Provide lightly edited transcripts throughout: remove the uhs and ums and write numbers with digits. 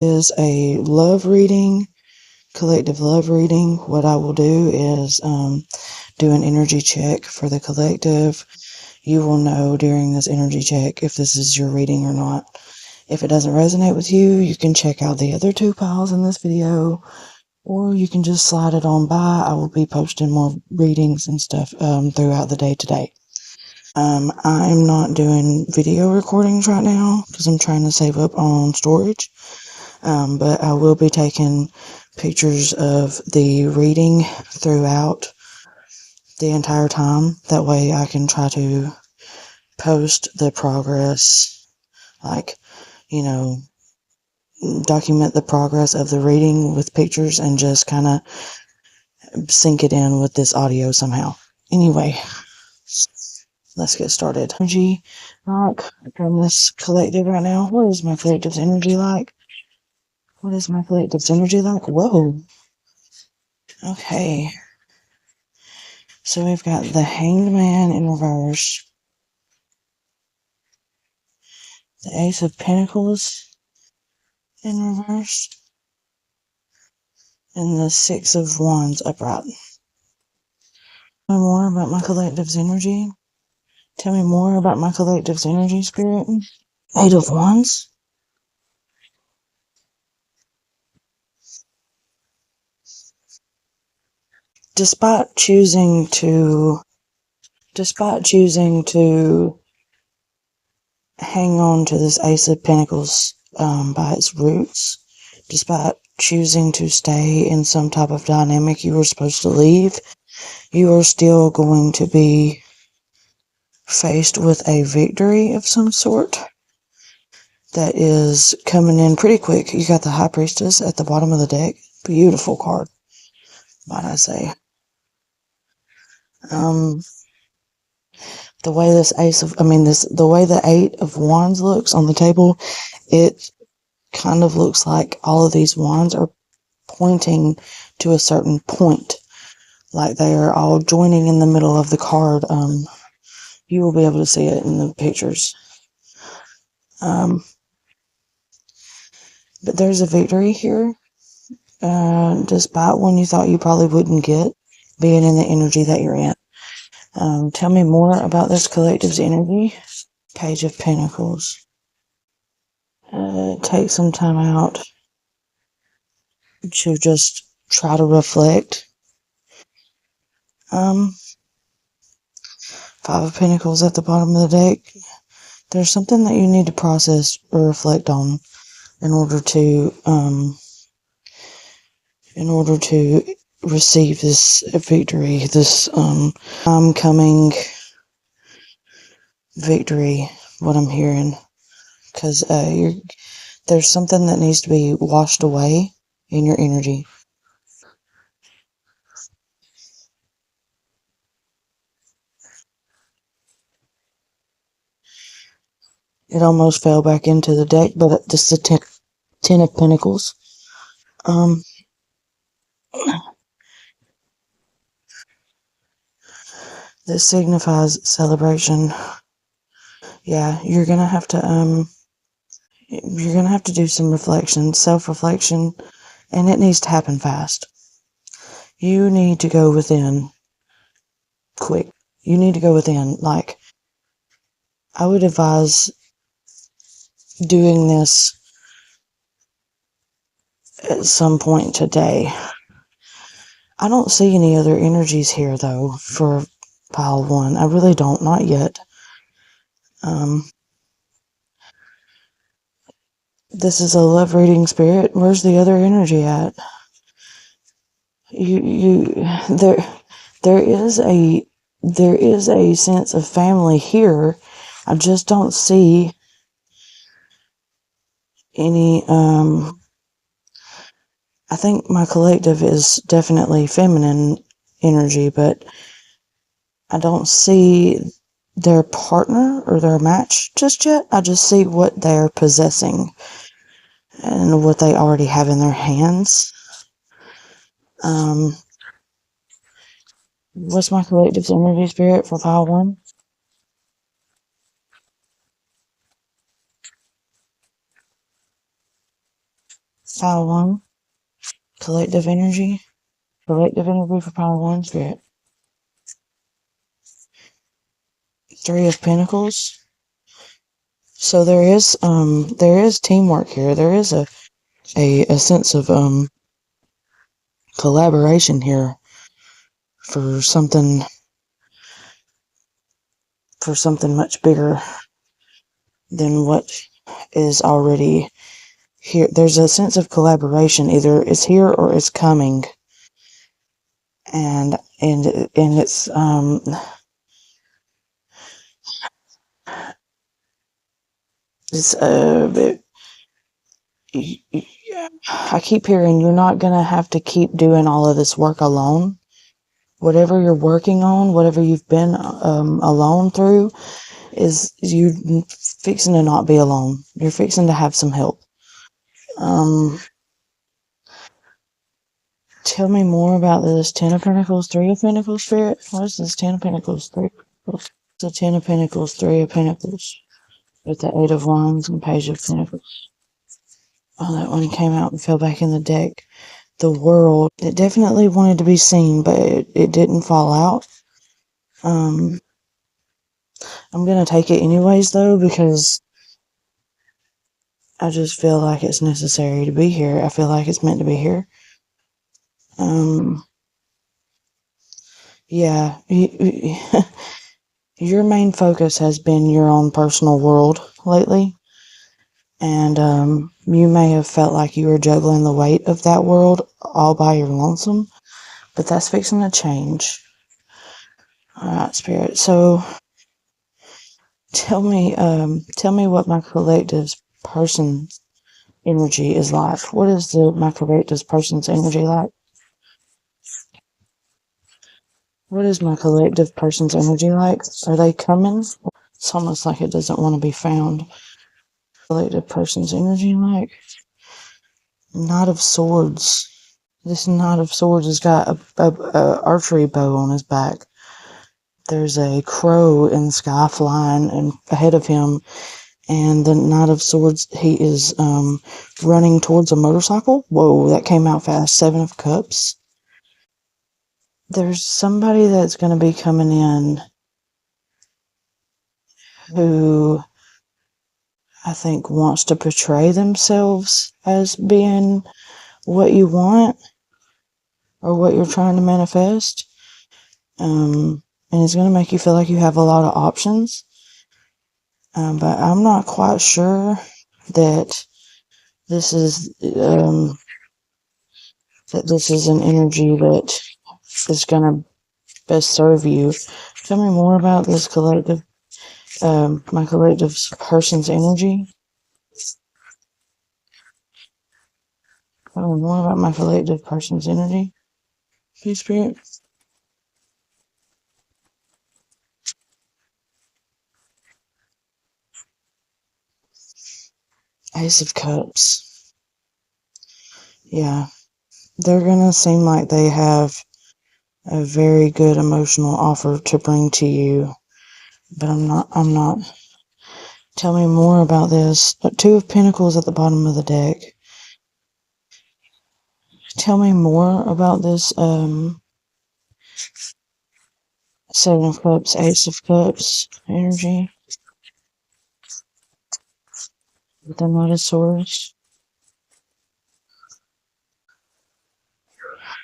Is a love reading, collective love reading. What I will do is do an energy check for the collective. You will know during this energy check if this is your reading or not. If it doesn't resonate with you, you can check out the other 2 piles in this video, or you can just slide it on by. I will be posting more readings and stuff throughout the day today. I'm not doing video recordings right now because I'm trying to save up on storage. But I will be taking pictures of the reading throughout the entire time. That way I can try to post the progress, like, you know, document the progress of the reading with pictures and just kind of sync it in with this audio somehow. Anyway, let's get started. Energy like from this collective right now. What is my collective's energy like? What is my collective's energy like? Whoa. Okay. So we've got the Hanged Man in reverse, the Ace of Pentacles in reverse, and the Six of Wands upright. Tell me more about my collective's energy. Tell me more about my collective's energy, Spirit. Eight of Wands. Despite choosing to hang on to this Ace of Pentacles by its roots, despite choosing to stay in some type of dynamic you were supposed to leave, you are still going to be faced with a victory of some sort that is coming in pretty quick. You got the High Priestess at the bottom of the deck. Beautiful card, might I say. The way the way the Eight of Wands looks on the table, it kind of looks like all of these wands are pointing to a certain point. Like they are all joining in the middle of the card. You will be able to see it in the pictures. But there's a victory here, despite one you thought you probably wouldn't get, being in the energy that you're in. Tell me more about this collective's energy. Page of Pentacles. Take some time out to just try to reflect. Five of Pentacles at the bottom of the deck. There's something that you need to process or reflect on in order to receive this victory, this coming victory, what I'm hearing. Because there's something that needs to be washed away in your energy. It almost fell back into the deck, but this is the Ten of Pentacles. This signifies celebration. Yeah, you're gonna have to do some reflection, self-reflection, and it needs to happen fast. You need to go within quick. You need to go within. Like, I would advise doing this at some point today. I don't see any other energies here, though, for pile one. I really don't. Not yet. This is a love reading, Spirit. Where's the other energy at? There is a sense of family here. I just don't see any, I think my collective is definitely feminine energy, but I don't see their partner or their match just yet. I just see what they're possessing and what they already have in their hands. What's my collective's energy, Spirit, for pile one? Pile 1, collective energy. Collective energy for pile 1, Spirit. 3 of Pentacles. So there is teamwork here. There is a sense of collaboration here for something much bigger than what is already here. There's a sense of collaboration. Either it's here or it's coming. And it's I keep hearing you're not gonna have to keep doing all of this work alone. Whatever you're working on, whatever you've been alone through, is you fixing to not be alone. You're fixing to have some help. Tell me more about this 10 of Pentacles, 3 of Pentacles, Spirit. What is this 10 of Pentacles, 3 of Pentacles? The 10 of Pentacles, 3 of Pentacles. With the 8 of Wands and Page of Pentacles. Oh, that one came out and fell back in the deck. The World. It definitely wanted to be seen, but it didn't fall out. I'm going to take it anyways, though, because I just feel like it's necessary to be here. I feel like it's meant to be here. Yeah. Your main focus has been your own personal world lately. And you may have felt like you were juggling the weight of that world all by your lonesome. But that's fixing to change. Alright, Spirit. So tell me what my collective's person's energy is like. What is my collective's person's energy like? What is my collective person's energy like? Are they coming? It's almost like it doesn't want to be found. Collective person's energy like? Knight of Swords. This Knight of Swords has got a archery bow on his back. There's a crow in the sky flying ahead of him, and the Knight of Swords, he is running towards a motorcycle. Whoa, that came out fast. 7 of Cups. There's somebody that's going to be coming in who I think wants to portray themselves as being what you want or what you're trying to manifest. And it's going to make you feel like you have a lot of options. But I'm not quite sure that this is an energy that is going to best serve you. Tell me more about this collective, my collective person's energy. Tell me more about my collective person's energy. Please, Spirit. Ace of Cups. Yeah. They're gonna seem like they have a very good emotional offer to bring to you. But I'm not. Tell me more about this. 2 of Pentacles at the bottom of the deck. Tell me more about this, 7 of Cups, Ace of Cups energy. With the Knight of Swords.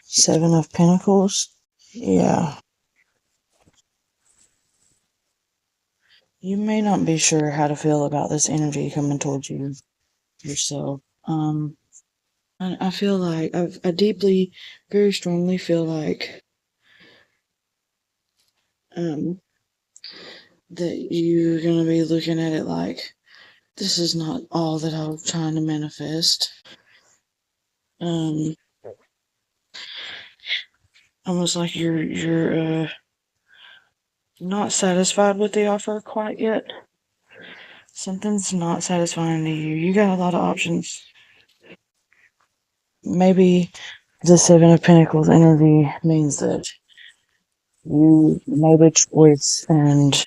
7 of Pentacles. Yeah. You may not be sure how to feel about this energy coming towards you yourself. I feel like I deeply, very strongly feel like that you're gonna be looking at it like this is not all that I was trying to manifest. Almost like you're not satisfied with the offer quite yet. Something's not satisfying to you. You got a lot of options. Maybe the 7 of Pentacles energy means that you made a choice and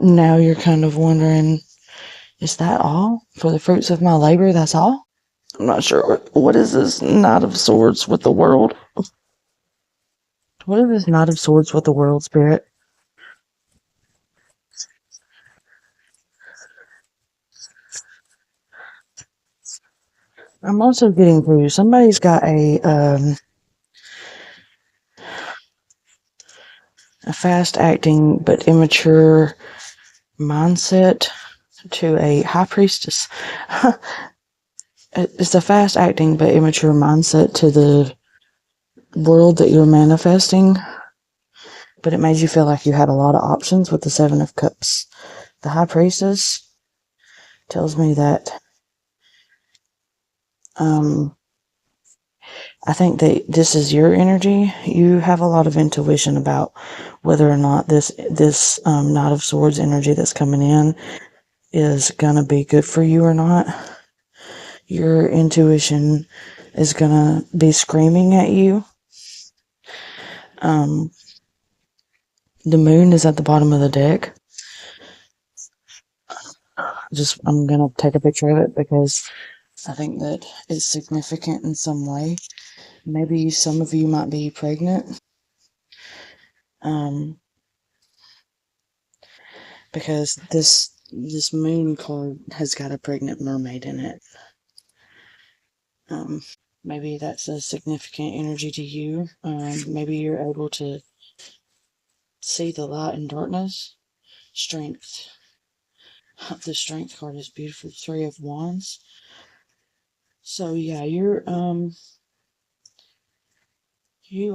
now you're kind of wondering, is that all? For the fruits of my labor, that's all? I'm not sure. What is this Knight of Swords with the World? What is this Knight of Swords with the World, Spirit? I'm also getting through. Somebody's got a fast acting but immature mindset to a high priestess. It's a fast acting but immature mindset to the world that you're manifesting, but it made you feel like you had a lot of options with the Seven of Cups. The High Priestess tells me that I think that this is your energy. You have a lot of intuition about whether or not this Knight of Swords energy that's coming in is gonna be good for you or not. Your intuition is gonna be screaming at you. The moon is at the bottom of the deck. I'm gonna take a picture of it because I think that it's significant in some way. Maybe some of you might be pregnant. Because this moon card has got a pregnant mermaid in it. Maybe that's a significant energy to you. Maybe you're able to see the light in darkness. Strength. The strength card is beautiful. Three of Wands. So yeah, you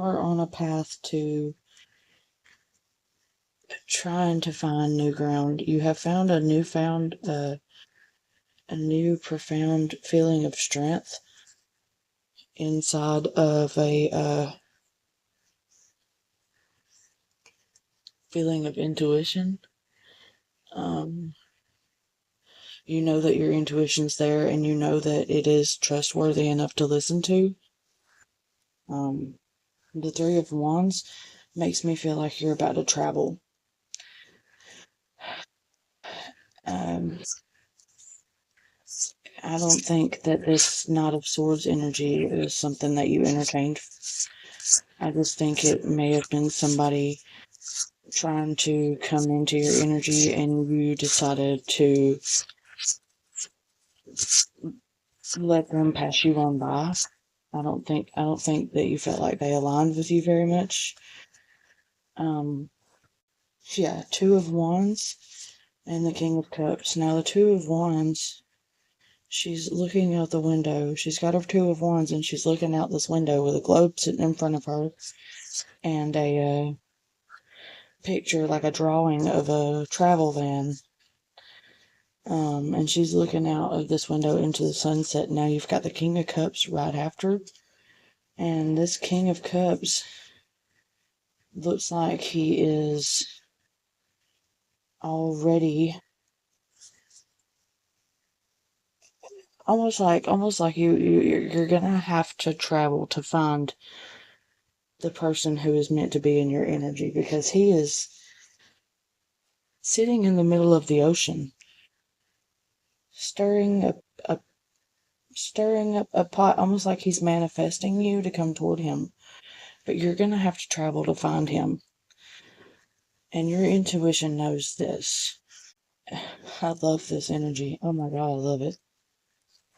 are on a path to trying to find new ground. You have found a new profound feeling of strength inside of a feeling of intuition. You know that your intuition's there and you know that it is trustworthy enough to listen to. The Three of Wands makes me feel like you're about to travel. Um, I don't think that this Knight of Swords energy is something that you entertained. I just think it may have been somebody trying to come into your energy and you decided to let them pass you on by. I don't think that you felt like they aligned with you very much. Yeah, Two of Wands and the King of Cups. Now the Two of Wands, she's looking out the window. She's got her Two of Wands and she's looking out this window with a globe sitting in front of her and a picture, like a drawing of a travel van. And she's looking out of this window into the sunset. Now you've got the King of Cups right after. And this King of Cups looks like he is already almost like you're gonna have to travel to find the person who is meant to be in your energy because he is sitting in the middle of the ocean stirring a stirring up a pot, almost like he's manifesting you to come toward him, but you're gonna have to travel to find him, and your intuition knows this. I love this energy. Oh my god, I love it.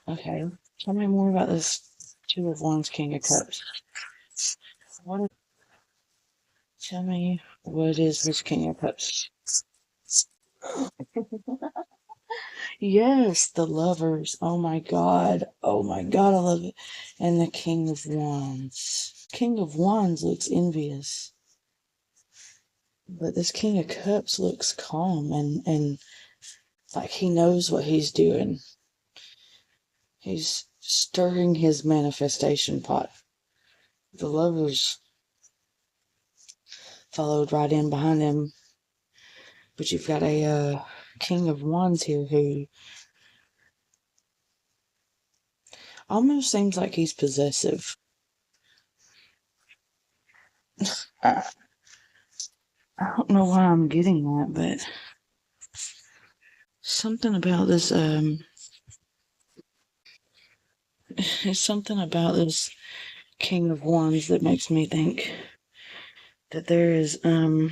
Okay, tell me more about this Two of Wands, King of Cups. Tell me, what is this King of Cups? Yes, the Lovers. Oh my god. Oh my god, I love it. And the King of Wands. King of Wands looks envious. But this King of Cups looks calm and like he knows what he's doing. He's stirring his manifestation pot. The Lovers followed right in behind him. But you've got a King of Wands here who almost seems like he's possessive. I, I don't know why I'm getting that, but something about this It's something about this King of Wands that makes me think that there is a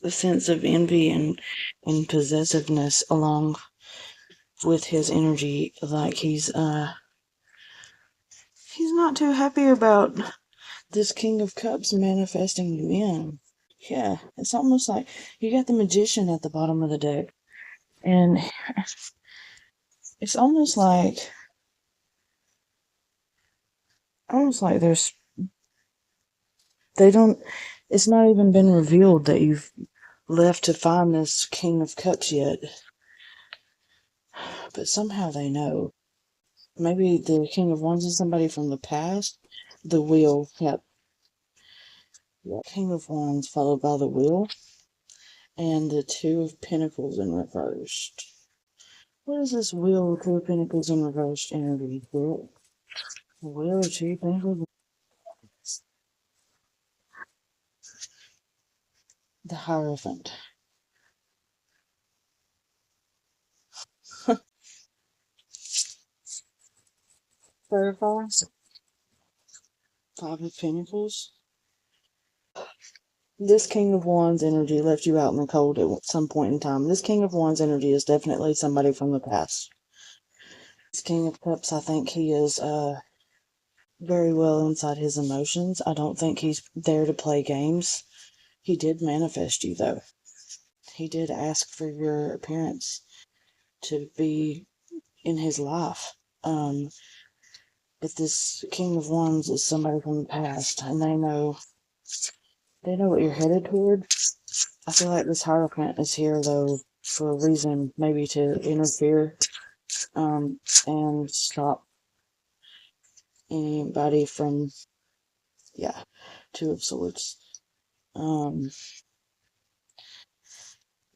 sense of envy and possessiveness along with his energy. Like he's not too happy about this King of Cups manifesting you in. Yeah, it's almost like you got the Magician at the bottom of the deck, and it's almost like they don't. It's not even been revealed that you've left to find this King of Cups yet, but somehow they know. Maybe the King of Wands is somebody from the past. The Wheel, yep. King of Wands followed by the Wheel, and the Two of Pentacles in reversed. What is this Wheel, Two of Pentacles in reversed energy? Wheel of Two Pentacles. The Hierophant. Clarify. Five of Pentacles. This King of Wands energy left you out in the cold at some point in time. This King of Wands energy is definitely somebody from the past. This King of Cups, I think he is very well inside his emotions. I don't think he's there to play games. He did manifest you, though. He did ask for your appearance to be in his life. But this King of Wands is somebody from the past, and they know what you're headed toward. I feel like this Hierophant is here, though, for a reason, maybe to interfere and stop anybody from, yeah, Two of Swords.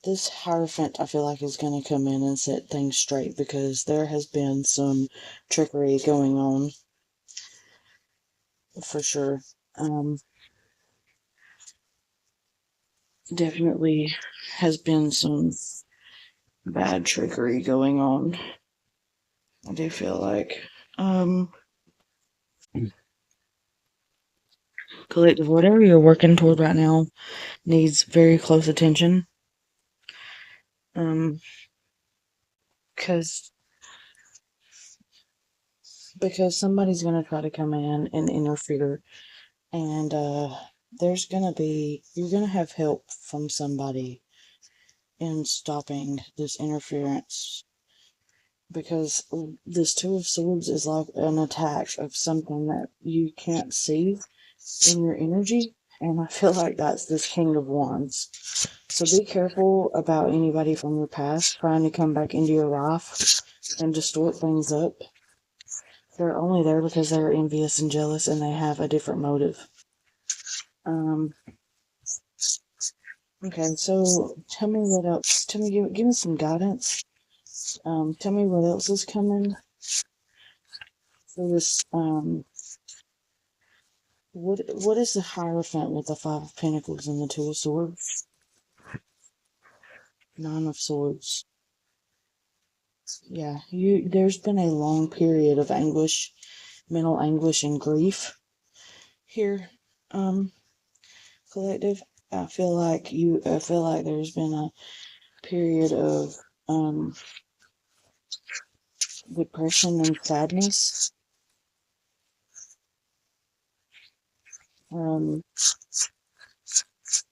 This Hierophant, I feel like, is going to come in and set things straight because there has been some trickery going on, for sure. Definitely has been some bad trickery going on. I do feel like. Collective, whatever you're working toward right now needs very close attention. Because somebody's gonna try to come in and interfere, and you're gonna have help from somebody in stopping this interference. Because this Two of Swords is like an attack of something that you can't see in your energy, and I feel like that's this King of Wands. So be careful about anybody from your past trying to come back into your life and distort things up. They're only there because they're envious and jealous and they have a different motive. Okay, so tell me what else. Give me some guidance. Tell me what else is coming for this. What is the Hierophant with the Five of Pentacles and the Two of Swords? Nine of Swords. Yeah, there's been a long period of anguish, mental anguish and grief here, collective. I feel like there's been a period of depression and sadness.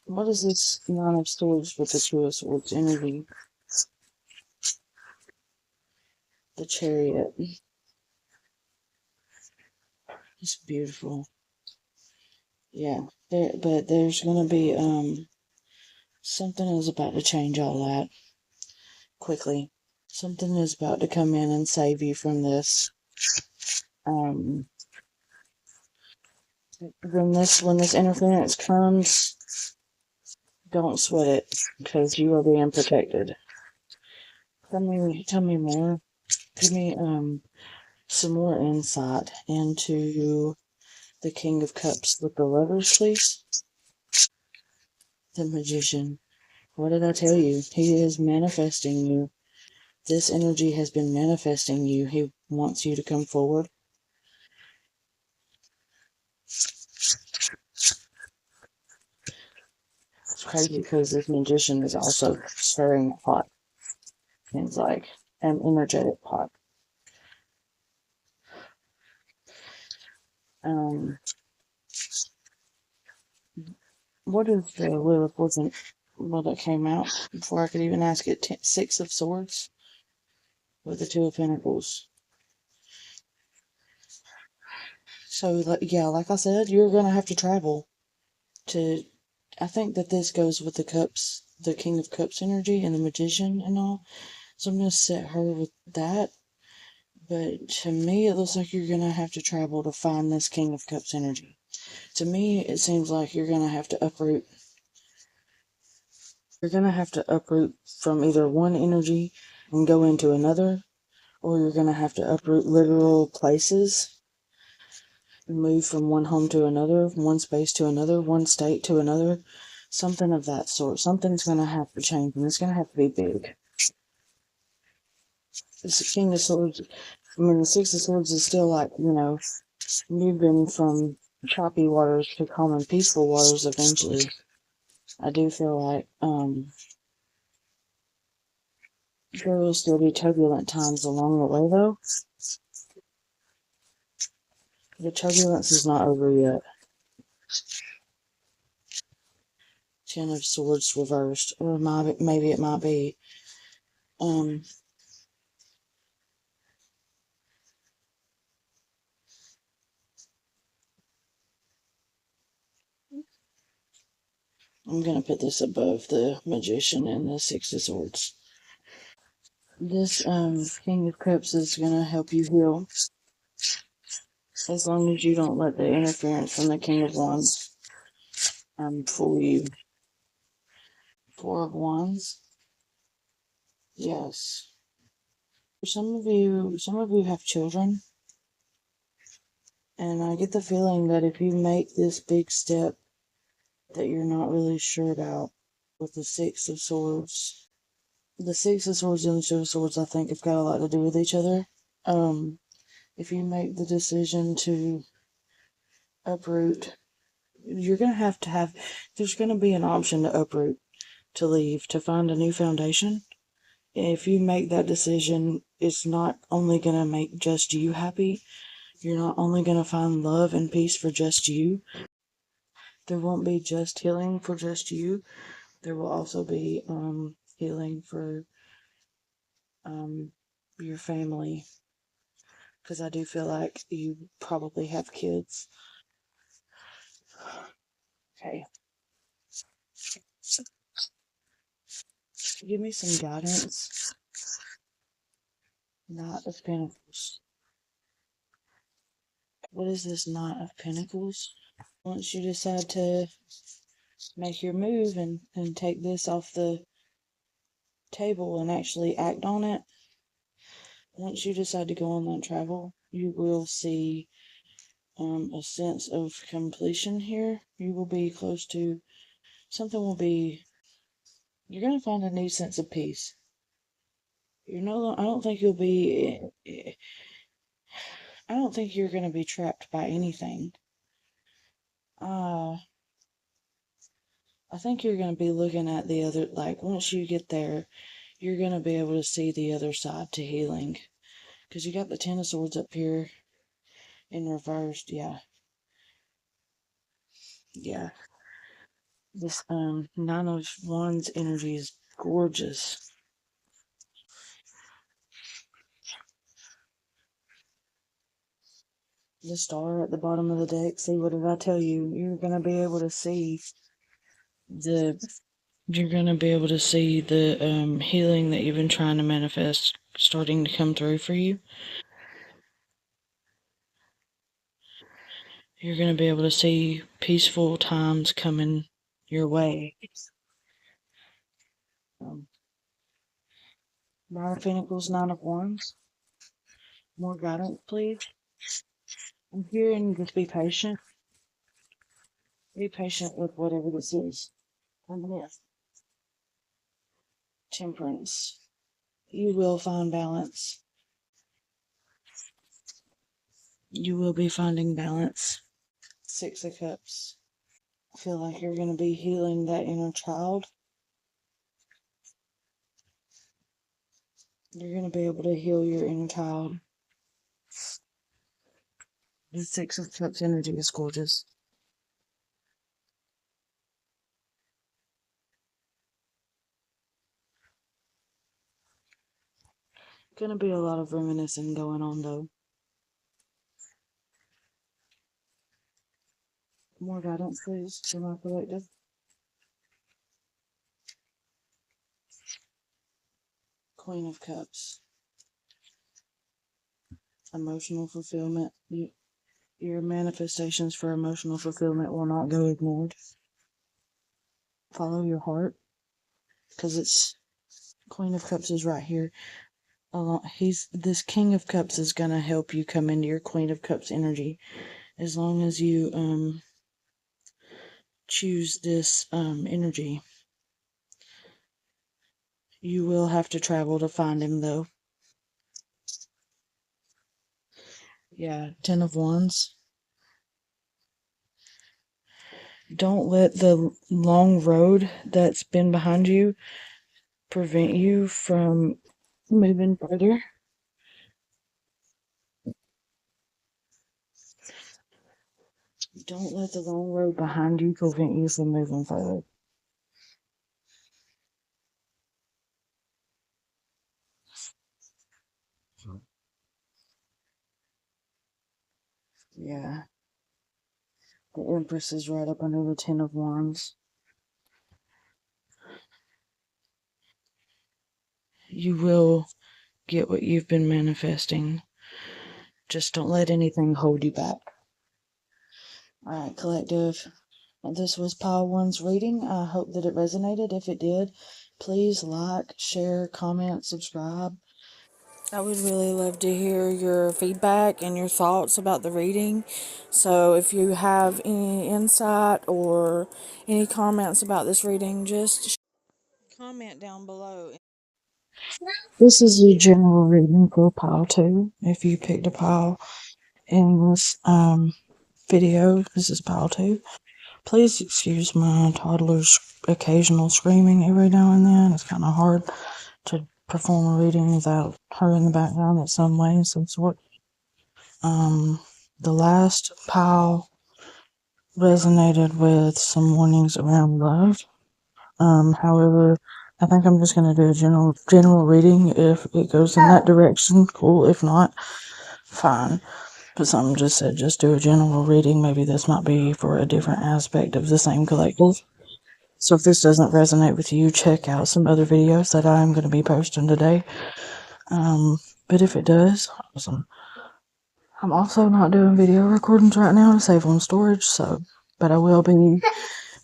What is this Nine of Swords with the Two of Swords energy? The Chariot. It's beautiful. Yeah, but there's gonna be something is about to change all that quickly. Something is about to come in and save you from this. When this interference comes, don't sweat it because you are being protected. Tell me more. Give me some more insight into the King of Cups with the Lovers, please. The Magician. What did I tell you? He is manifesting you. This energy has been manifesting you. He wants you to come forward. It's crazy because this magician is also stirring a pot. It's like an energetic pot. Um, what is the Lilith wasn't well that came out before I could even ask it? Six of Swords with the Two of Pentacles. So, yeah, like I said, you're gonna have to travel to. I think that this goes with the Cups, the King of Cups energy and the Magician and all. So I'm gonna set her with that. But to me, it looks like you're gonna have to travel to find this King of Cups energy. To me, it seems like you're gonna have to uproot. You're gonna have to uproot from either one energy and go into another, or you're gonna have to uproot literal places and move from one home to another, one space to another, one state to another. Something of that sort. Something's gonna have to change, and it's gonna have to be big. It's the King of Swords. I mean, the Six of Swords is still like, moving from choppy waters to calm and peaceful waters eventually. I do feel like, there will still be turbulent times along the way, though. The turbulence is not over yet. Ten of Swords reversed, or maybe it might be. Um, I'm gonna put this above the Magician and the Six of Swords. This King of Cups is gonna help you heal, as long as you don't let the interference from the King of Wands fool you. Four of Wands. Yes. Some of you have children, and I get the feeling that if you make this big step that you're not really sure about with the Six of Swords, the Six of Swords and the Two of Swords, I think, have got a lot to do with each other. If you make the decision to uproot, you're gonna have to have. There's gonna be an option to uproot, to leave, to find a new foundation. If you make that decision, it's not only going to make just you happy. You're not only going to find love and peace for just you. There won't be just healing for just you. There will also be healing for your family. Because I do feel like you probably have kids. Okay. Give me some guidance. Knight of Pentacles. What is this Knight of Pentacles? Once you decide to make your move and take this off the table and actually act on it, once you decide to go on that travel, you will see a sense of completion here. You will be close to something. You're going to find a new sense of peace. I don't think you'll be, I don't think you're going to be trapped by anything. Uh, I think you're going to be looking at the other, like, once you get there, you're going to be able to see the other side to healing. Because you got the Ten of Swords up here in reversed, yeah. Yeah. This Nine of Wands energy is gorgeous. The star at the bottom of the deck. See, what did I tell you? The you're gonna be able to see the healing that you've been trying to manifest starting to come through for you. You're gonna be able to see peaceful times coming your way. Nine of Pentacles, Nine of Wands. More guidance, please. I'm hearing just be patient. Be patient with whatever this is. Temperance. You will find balance. You will be finding balance. Six of Cups. I feel like you're going to be healing that inner child. You're going to be able to heal your inner child. The Six of Cups energy is gorgeous. Gonna be a lot of reminiscing going on though. More guidance, please, for my collective. Queen of Cups. Emotional fulfillment. Your manifestations for emotional fulfillment will not go ignored. Follow your heart, because it's Queen of Cups is right here. This King of Cups is gonna help you come into your Queen of Cups energy, as long as you choose this energy. You will have to travel to find him, though. Yeah, Ten of Wands. Don't let the long road that's been behind you prevent you from moving further. Don't let the long road behind you prevent you from moving further. Yeah. The Empress is right up under the Ten of Wands. You will get what you've been manifesting. Just don't let anything hold you back. Alright, collective. This was Pile 1's reading. I hope that it resonated. If it did, please like, share, comment, subscribe. I would really love to hear your feedback and your thoughts about the reading. So if you have any insight or any comments about this reading, just comment down below. This is a general reading for pile 2. If you picked a pile in this video, this is pile 2. Please excuse my toddler's occasional screaming every now and then. It's kind of hard to perform a reading without her in the background in some way, some sort. The last pile resonated with some warnings around love. However, I think I'm just going to do a general reading. If it goes in that direction, cool. If not, fine. But something just said just do a general reading. Maybe this might be for a different aspect of the same collective. So if this doesn't resonate with you, check out some other videos that I'm going to be posting today. But if it does, awesome. I'm also not doing video recordings right now to save on storage, but I will be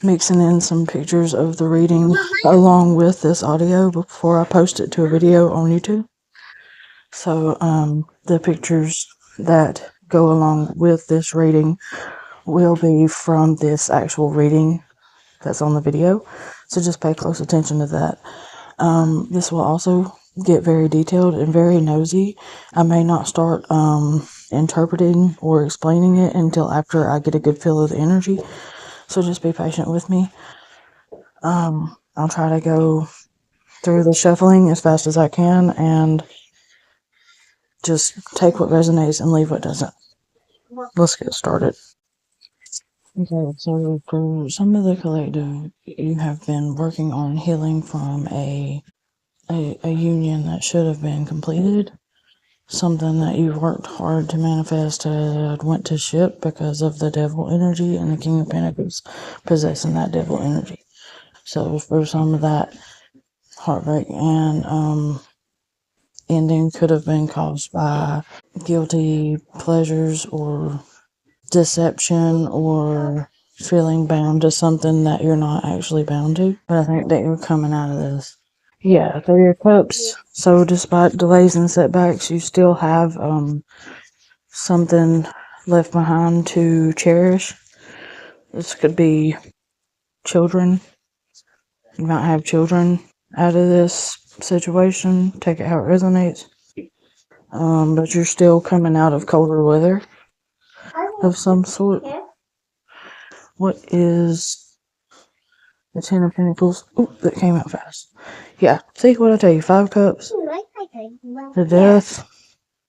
mixing in some pictures of the reading along with this audio before I post it to a video on YouTube. So, the pictures that go along with this reading will be from this actual reading that's on the video. So just pay close attention to that. This will also get very detailed and very nosy. I may not start interpreting or explaining it until after I get a good feel of the energy. So just be patient with me. I'll try to go through the shuffling as fast as I can and just take what resonates and leave what doesn't. Let's get started. Okay, so for some of the collective, you have been working on healing from a union that should have been completed. Something that you've worked hard to manifest went to shit because of the devil energy and the King of Pentacles possessing that devil energy. So for some of that, heartbreak and ending could have been caused by guilty pleasures or deception or feeling bound to something that you're not actually bound to. But I think that you're coming out of this. Yeah, Three of Cups. So despite delays and setbacks, you still have something left behind to cherish. This could be children. You might have children out of this situation. Take it how it resonates. But you're still coming out of colder weather of some sort. What is the Ten of Pentacles? Oop, that came out fast. Yeah, see what I tell you? 5 Cups, the Death,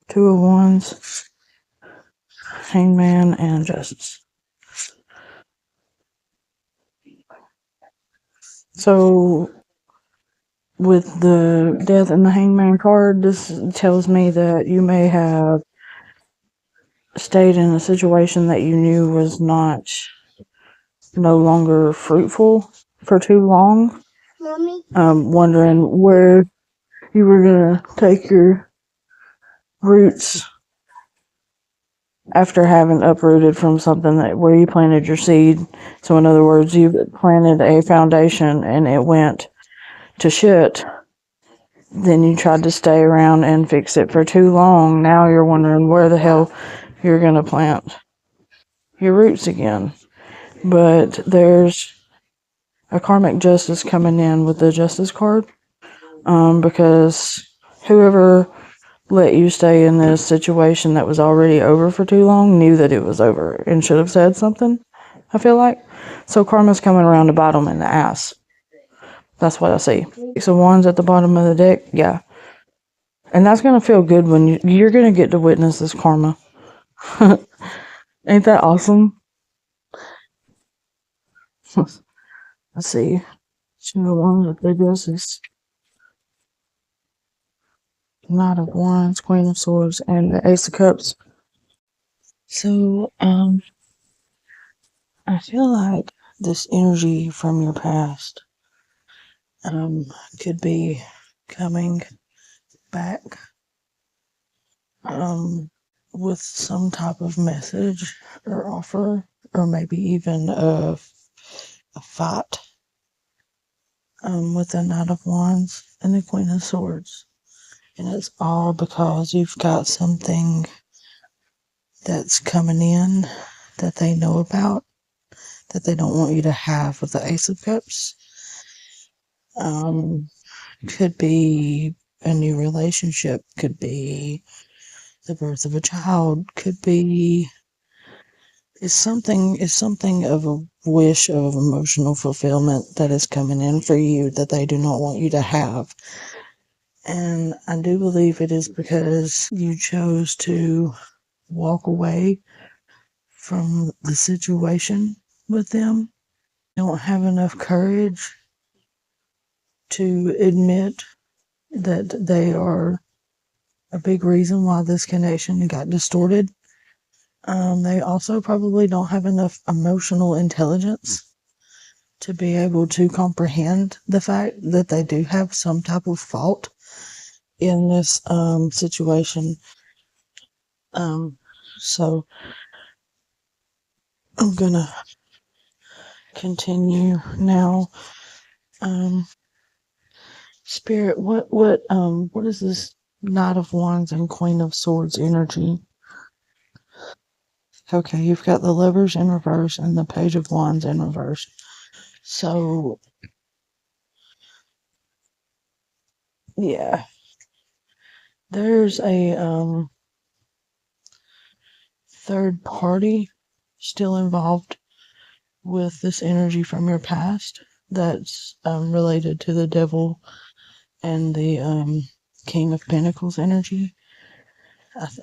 2 of Wands, Hangman, and Justice. So, with the Death and the Hangman card, this tells me that you may have stayed in a situation that you knew was no longer fruitful for too long. Wondering where you were gonna take your roots after having uprooted from something where you planted your seed. So in other words, you planted a foundation and it went to shit. Then you tried to stay around and fix it for too long. Now you're wondering where the hell you're gonna plant your roots again. But there's a karmic justice coming in with the justice card. Because whoever let you stay in this situation that was already over for too long knew that it was over and should have said something, I feel like. So karma's coming around to bite them in the ass. That's what I see. Six of Wands at the bottom of the deck, yeah. And that's going to feel good when you're going to get to witness this karma. Ain't that awesome? Let's see. Two of Wands with the Justice. Knight of Wands, Queen of Swords, and the Ace of Cups. So, I feel like this energy from your past could be coming back with some type of message or offer, or maybe even a fight with the Knight of Wands and the Queen of Swords. And it's all because you've got something that's coming in that they know about that they don't want you to have with the Ace of Cups. Could be a new relationship, could be the birth of a child, could be is something of a wish of emotional fulfillment that is coming in for you that they do not want you to have. And I do believe it is because you chose to walk away from the situation with them. You don't have enough courage to admit that they are a big reason why this connection got distorted. They also probably don't have enough emotional intelligence to be able to comprehend the fact that they do have some type of fault in this situation. So I'm gonna continue now. Spirit, what is this Knight of Wands and Queen of Swords energy? Okay, you've got the Lovers in reverse and the Page of Wands in reverse. So, yeah. There's a third party still involved with this energy from your past that's related to the Devil and the King of Pentacles energy.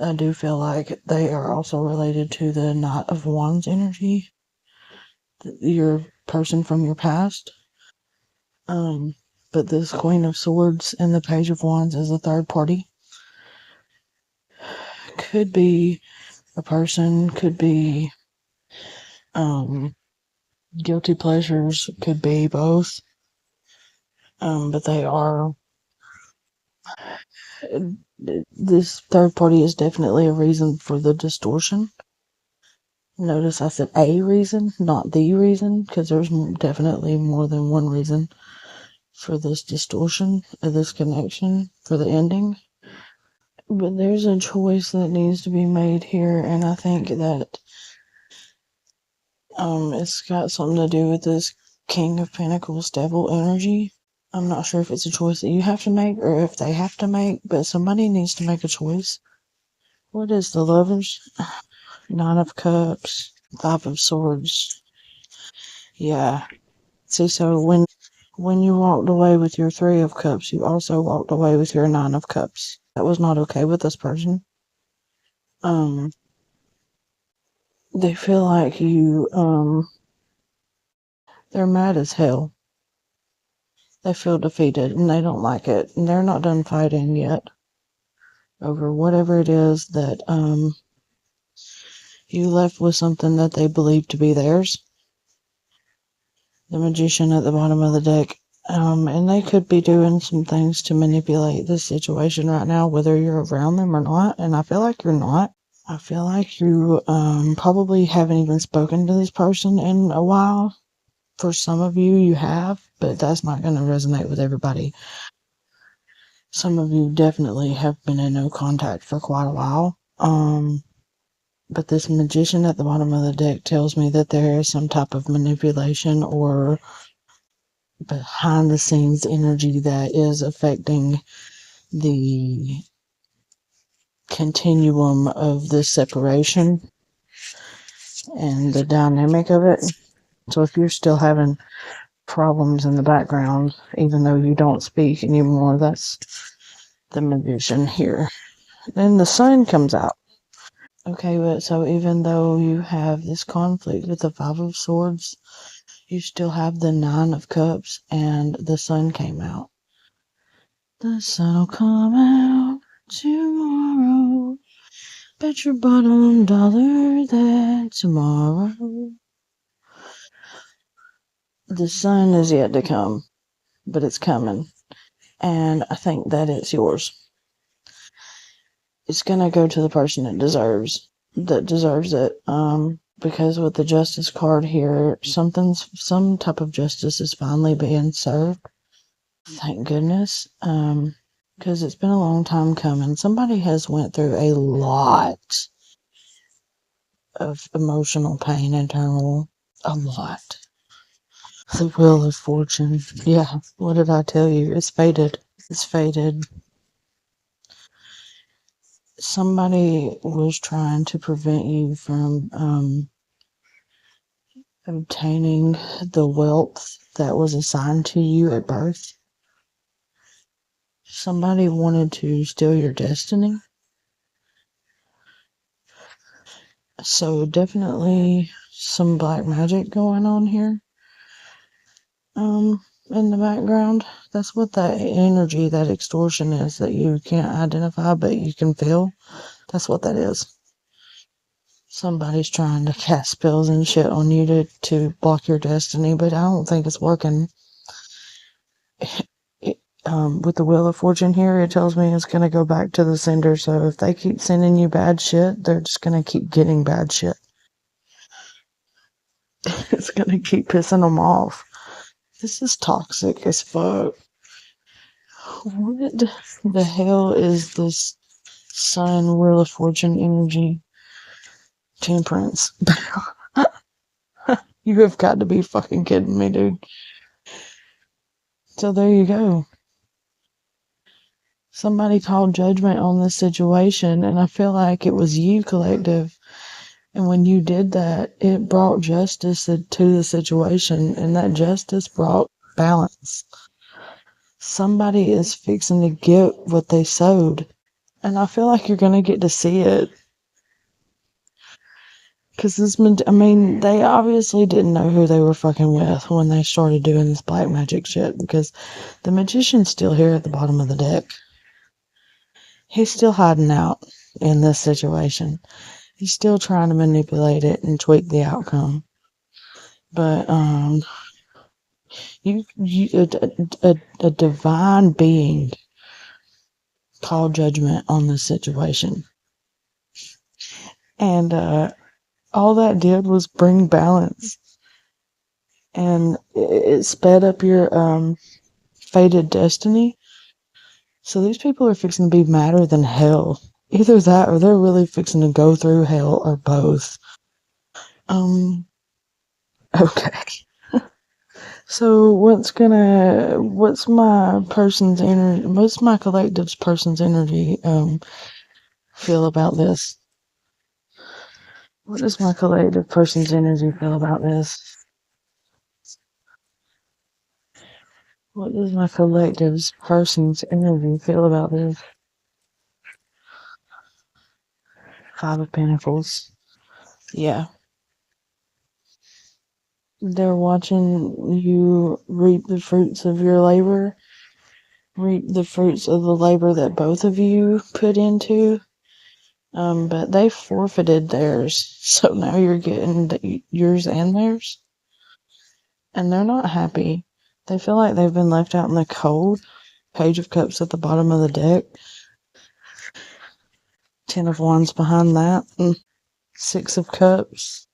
I do feel like they are also related to the Knight of Wands energy, your person from your past. But this Queen of Swords and the Page of Wands is a third party. Could be a person, could be guilty pleasures, could be both. But they are. This third party is definitely a reason for the distortion. Notice I said a reason, not the reason, because there's definitely more than one reason for this distortion, of this connection, for the ending. But there's a choice that needs to be made here, and I think that it's got something to do with this King of Pentacles Devil energy. I'm not sure if it's a choice that you have to make or if they have to make, but somebody needs to make a choice. What is the Lovers? Nine of Cups, Five of Swords, Yeah. See, so when you walked away with your Three of Cups, you also walked away with your Nine of Cups. That was not okay with this person. Um, they feel like they're mad as hell. They feel defeated and they don't like it. And they're not done fighting yet over whatever it is that, you left with something that they believe to be theirs. The Magician at the bottom of the deck. And they could be doing some things to manipulate this situation right now, whether you're around them or not. And I feel like you're not. I feel like you probably haven't even spoken to this person in a while. For some of you, you have, but that's not going to resonate with everybody. Some of you definitely have been in no contact for quite a while. But this Magician at the bottom of the deck tells me that there is some type of manipulation or behind the scenes energy that is affecting the continuum of this separation and the dynamic of it. So if you're still having problems in the background, even though you don't speak anymore, that's the Magician here. Then the Sun comes out. Okay, but so even though you have this conflict with the Five of Swords, you still have the Nine of Cups and the Sun came out. The sun'll come out tomorrow. Bet your bottom dollar that tomorrow. The sun is yet to come, but it's coming. And I think that it's yours. It's gonna go to the person that deserves it. Because with the Justice card here, some type of justice is finally being served. Thank goodness. Because it's been a long time coming. Somebody has went through a lot of emotional pain and turmoil. A lot. The Wheel of Fortune. Yeah, what did I tell you? It's fated. It's fated. Somebody was trying to prevent you from obtaining the wealth that was assigned to you at birth. Somebody wanted to steal your destiny. So definitely some black magic going on here. In the background. That's what that energy, that extortion is that you can't identify but you can feel. That's what that is. Somebody's trying to cast spells and shit on you to block your destiny, but I don't think it's working. With the Wheel of Fortune here, it tells me it's going to go back to the sender. So if they keep sending you bad shit, they're just going to keep getting bad shit. It's going to keep pissing them off. This is toxic as fuck. What the hell is this Sun, Wheel of Fortune energy? Temperance. You have got to be fucking kidding me, dude. So there you go. Somebody called judgment on this situation, and I feel like it was you, collective. And when you did that, it brought justice to the situation, and that justice brought balance. Somebody is fixing to get what they sowed, and I feel like you're gonna get to see it. Because they obviously didn't know who they were fucking with when they started doing this black magic shit, because the Magician's still here at the bottom of the deck. He's still hiding out in this situation. He's still trying to manipulate it and tweak the outcome. But, a divine being called judgment on this situation. And, all that did was bring balance. And it sped up your, fated destiny. So these people are fixing to be madder than hell. Either that or they're really fixing to go through hell or both. Okay. So what's my collective's person's energy, feel about this? What does my collective person's energy feel about this? What does my collective's person's energy feel about this? Five of Pentacles. Yeah. They're watching you reap the fruits of your labor, reap the fruits of the labor that both of you put into. But they forfeited theirs, so now you're getting yours and theirs. And they're not happy. They feel like they've been left out in the cold. Page of Cups at the bottom of the deck. Ten of Wands behind that. Six of Cups.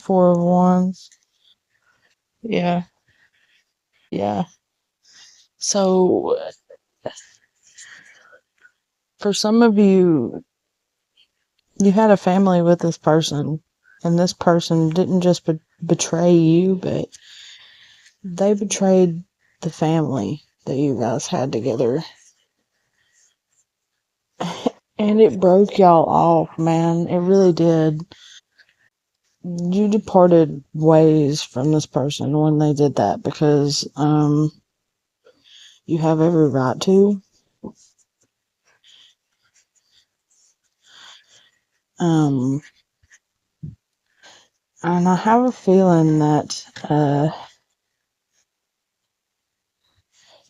Four of Wands. Yeah. Yeah. So, for some of you, you had a family with this person, and this person didn't just betray you, but they betrayed the family that you guys had together. And it broke y'all off, man. It really did. You departed ways from this person when they did that because you have every right to. And I have a feeling that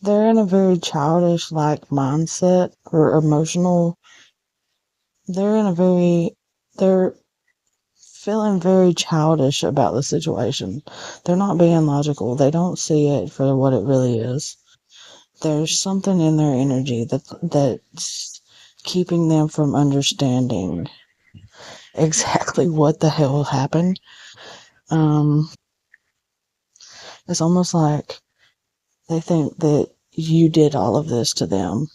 they're in a very childish like mindset or emotional. They're feeling very childish about the situation. They're not being logical. They don't see it for what it really is. There's something in their energy that's keeping them from understanding exactly what the hell happened. It's almost like they think that you did all of this to them.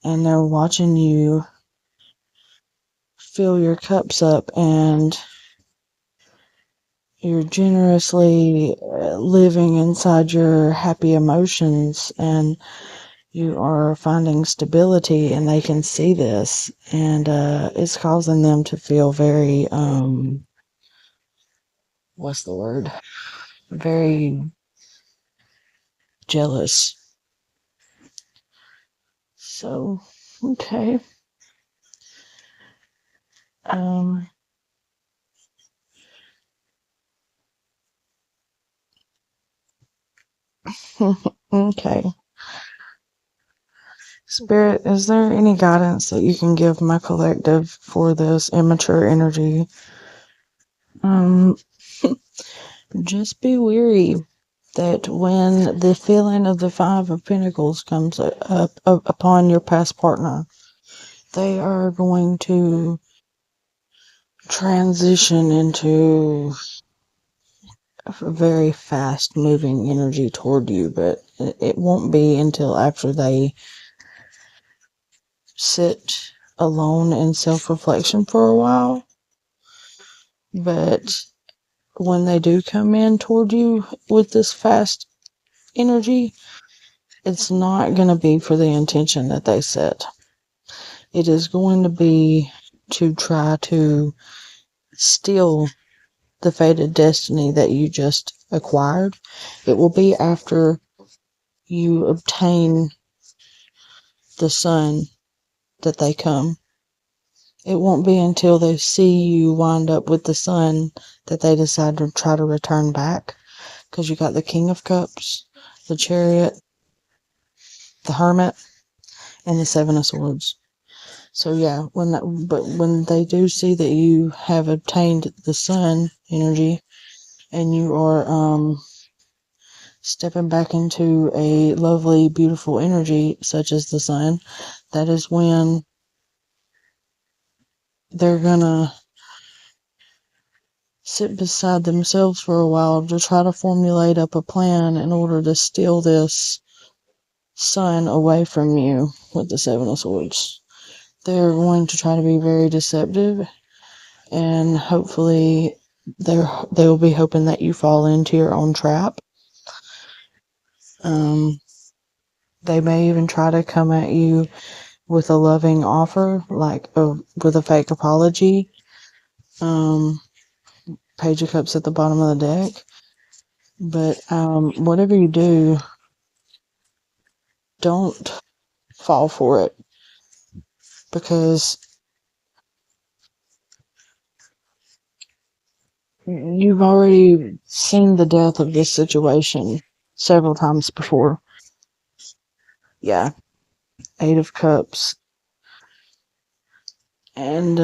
And they're watching you fill your cups up and you're generously living inside your happy emotions and you are finding stability and they can see this and it's causing them to feel very what's the word? Very jealous. So, okay. Okay. Spirit, is there any guidance that you can give my collective for this immature energy? Just be wary that when the feeling of the Five of Pentacles comes up upon your past partner, they are going to transition into a very fast moving energy toward you, but it won't be until after they sit alone in self-reflection for a while. But when they do come in toward you with this fast energy, it's not going to be for the intention that they set. It is going to be to try to steal the fated destiny that you just acquired. It will be after you obtain the sun that they come. It won't be until they see you wind up with the sun that they decide to try to return back. Because you got the King of Cups, the Chariot, the Hermit, and the Seven of Swords. So yeah, when they do see that you have obtained the sun energy and you are stepping back into a lovely, beautiful energy such as the sun, that is when they're gonna sit beside themselves for a while to try to formulate up a plan in order to steal this sun away from you with the Seven of Swords. They're going to try to be very deceptive and hopefully they'll be hoping that you fall into your own trap. They may even try to come at you with a loving offer, like with a fake apology. Page of Cups at the bottom of the deck. But whatever you do, don't fall for it, because you've already seen the death of this situation several times before. Yeah, Eight of Cups. And,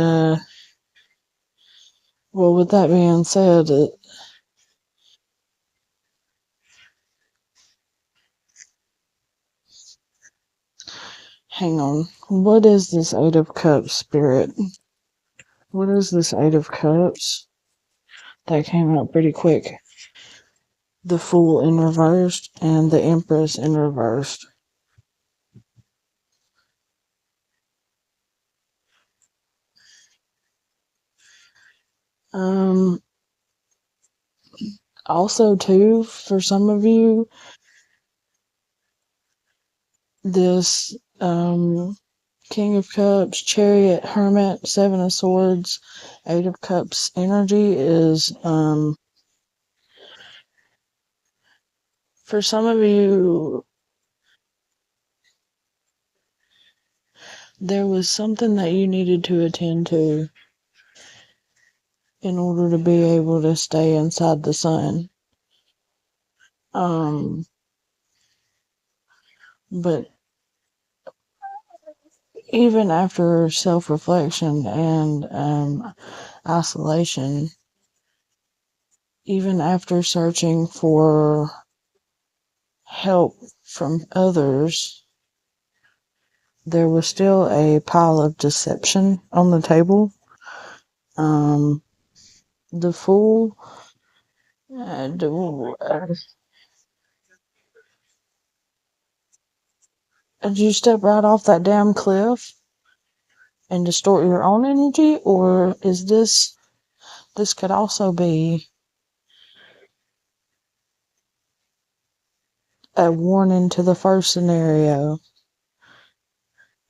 well, with that being said, hang on. What is this Eight of Cups, Spirit? What is this Eight of Cups? That came out pretty quick. The Fool in reversed and the Empress in reversed. Also, too, for some of you, this, King of Cups, Chariot, Hermit, Seven of Swords, Eight of Cups energy is, for some of you, there was something that you needed to attend to in order to be able to stay inside the sun. But even after self-reflection and isolation, even after searching for help from others, there was still a pile of deception on the table. The Fool, did you step right off that damn cliff and distort your own energy, or is this could also be a warning to the first scenario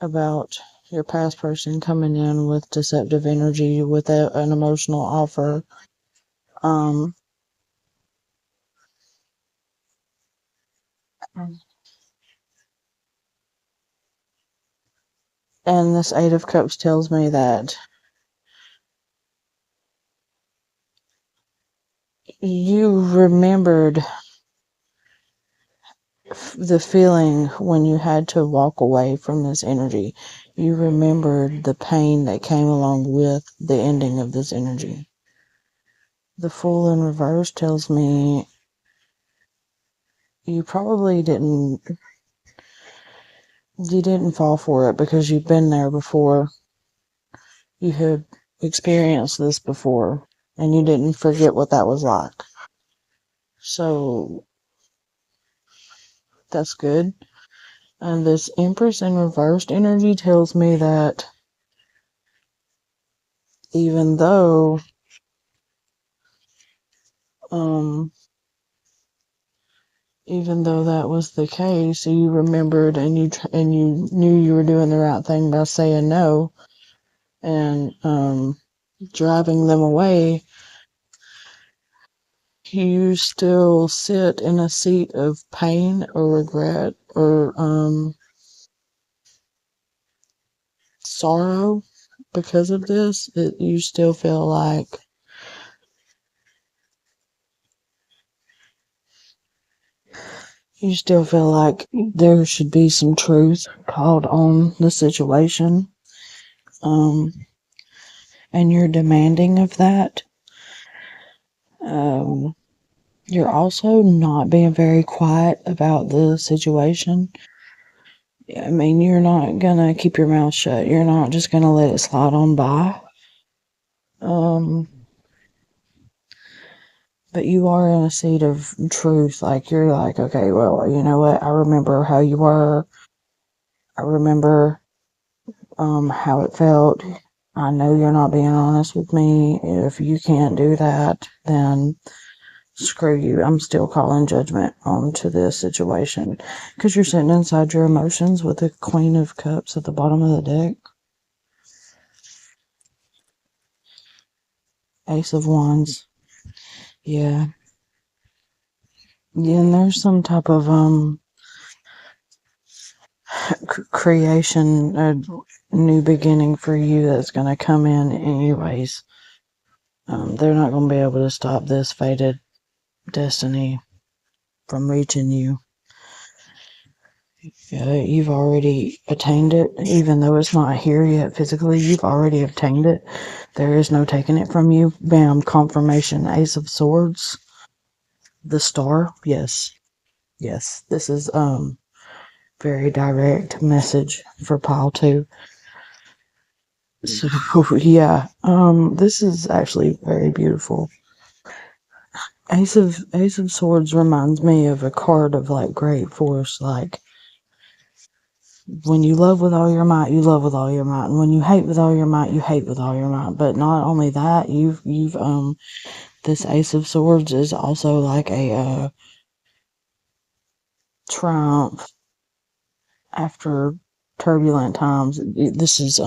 about your past person coming in with deceptive energy with an emotional offer. Um, and this Eight of Cups tells me that you remembered the feeling when you had to walk away from this energy. You remembered the pain that came along with the ending of this energy. The Fool in reverse tells me you probably you didn't fall for it because you've been there before. You had experienced this before and you didn't forget what that was like. So that's good. And this Empress in reversed energy tells me that even though um even though that was the case, you remembered and you knew you were doing the right thing by saying no and driving them away. You still sit in a seat of pain or regret or sorrow because of this. You still feel like there should be some truth called on the situation. Um, and you're demanding of that. You're also not being very quiet about the situation. I mean, you're not gonna keep your mouth shut. You're not just gonna let it slide on by. But you are in a seat of truth. Like, you're like, okay, well, you know what? I remember how you were. I remember, how it felt. I know you're not being honest with me. If you can't do that, then screw you. I'm still calling judgment onto this situation. Because you're sitting inside your emotions with the Queen of Cups at the bottom of the deck. Ace of Wands. Yeah. Yeah, and there's some type of creation, a new beginning for you that's going to come in anyways. They're not going to be able to stop this fated destiny from reaching you. You've already attained it, even though it's not here yet physically. You've already obtained it. There is no taking it from you. Bam, confirmation. Ace of Swords, the Star. Yes, yes. This is very direct message for pile 2. So yeah, this is actually very beautiful. Ace of Swords reminds me of a card of like great force. Like when you love with all your might, you love with all your might, and when you hate with all your might, you hate with all your might. But not only that, you've this Ace of Swords is also like a triumph after turbulent times. This is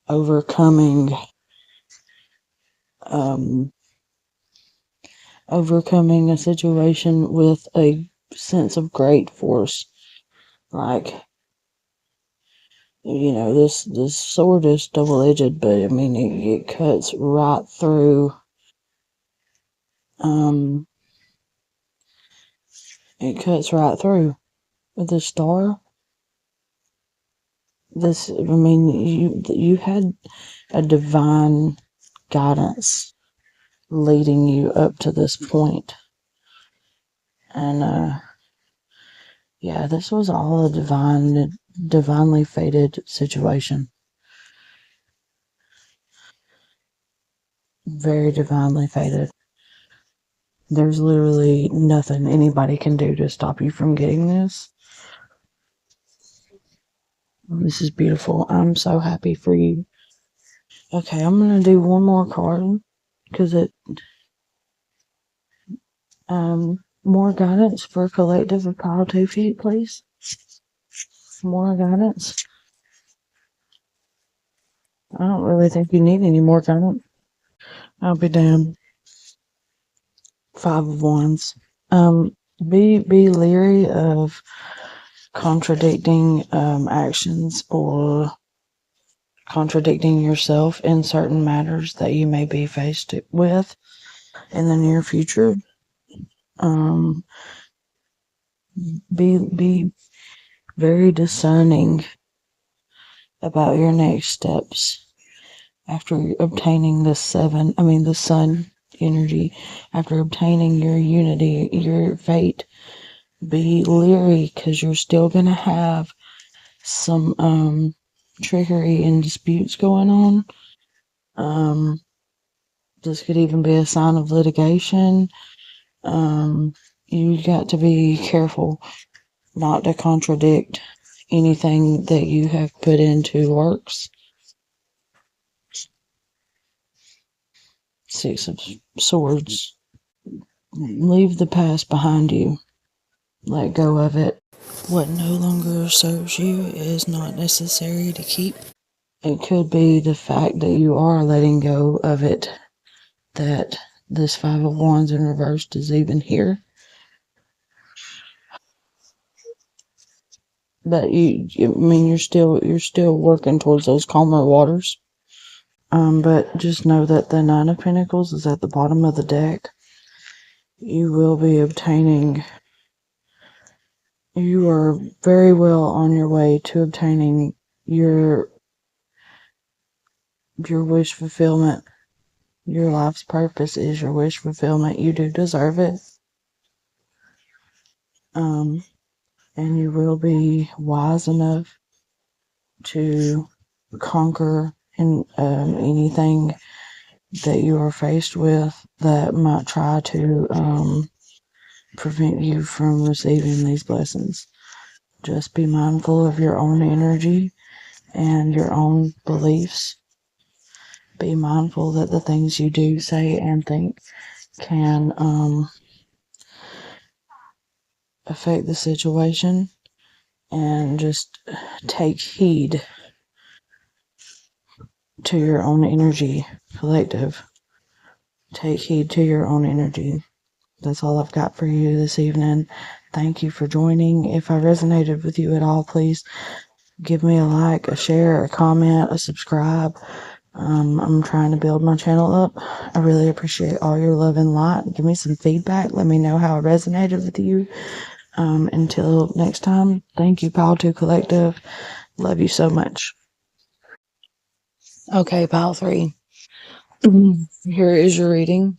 overcoming um overcoming a situation with a sense of great force. Like, this sword is double-edged, but I mean, it cuts right through, um, it cuts right through. With the star, I mean, you had a divine guidance leading you up to this point. And, yeah, this was all a divinely fated situation. Very divinely fated. There's literally nothing anybody can do to stop you from getting this. This is beautiful. I'm so happy for you. Okay, I'm gonna do one more card because more guidance for collective of pile 2 feet, please. More guidance. I don't really think you need any more guidance. I'll be damned. 5 of Wands. Be leery of contradicting actions or contradicting yourself in certain matters that you may be faced with in the near future. Be very discerning about your next steps after obtaining the sun energy, after obtaining your unity, your fate. Be leery because you're still gonna have some trickery and disputes going on. This could even be a sign of litigation. You got to be careful not to contradict anything that you have put into works. 6 of Swords. Leave the past behind you. Let go of it. What no longer serves you is not necessary to keep. It could be the fact that you are letting go of it, that this 5 of Wands in reversed is even here. But you're still working towards those calmer waters. But just know that the 9 of Pentacles is at the bottom of the deck. You will be obtaining. You are very well on your way to obtaining your wish fulfillment. Your life's purpose is your wish fulfillment. You do deserve it. And you will be wise enough to conquer anything that you are faced with that might try to prevent you from receiving these blessings. Just be mindful of your own energy and your own beliefs. Be mindful that the things you do, say, and think can affect the situation, and just take heed to your own energy, collective. Take heed to your own energy. That's all I've got for you this evening. Thank you for joining. If I resonated with you at all, please give me a like, a share, a comment, a subscribe. I'm trying to build my channel up. I really appreciate all your love and light. Give me some feedback. Let me know how it resonated with you. Until next time, thank you, Pile 2 Collective. Love you so much. Okay, Pile 3. Here is your reading.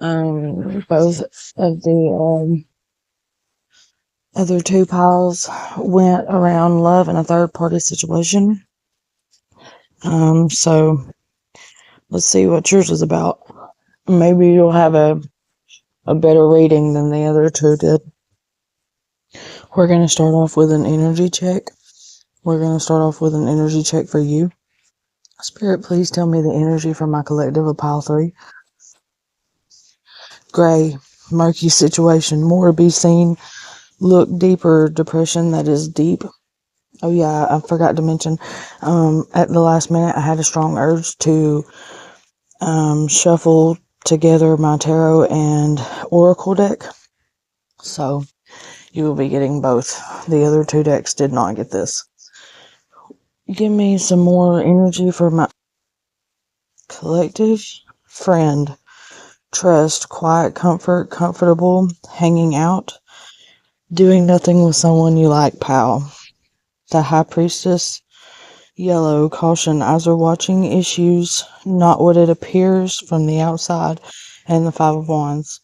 Both of the other two piles went around love and a third party situation. So let's see what yours is about. Maybe you'll have a better reading than the other two did. We're going to start off with an energy check. We're going to start off with an energy check for you. Spirit, please tell me the energy for my collective of pile 3. Gray, murky situation, more to be seen. Look deeper, depression that is deep. Oh yeah, I forgot to mention, at the last minute I had a strong urge to shuffle together my tarot and oracle deck. So you will be getting both. The other two decks did not get this. Give me some more energy for my collective. Friend, trust, quiet comfort, comfortable, hanging out, doing nothing with someone you like, pal. The High Priestess, yellow, caution, eyes are watching, issues, not what it appears from the outside, and the Five of Wands.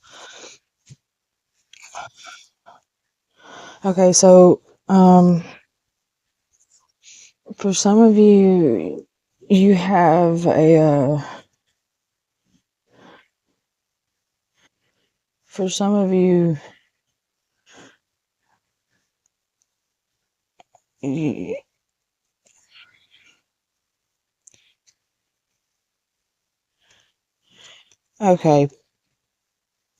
Okay, so, for some of you, you have for some of you, okay,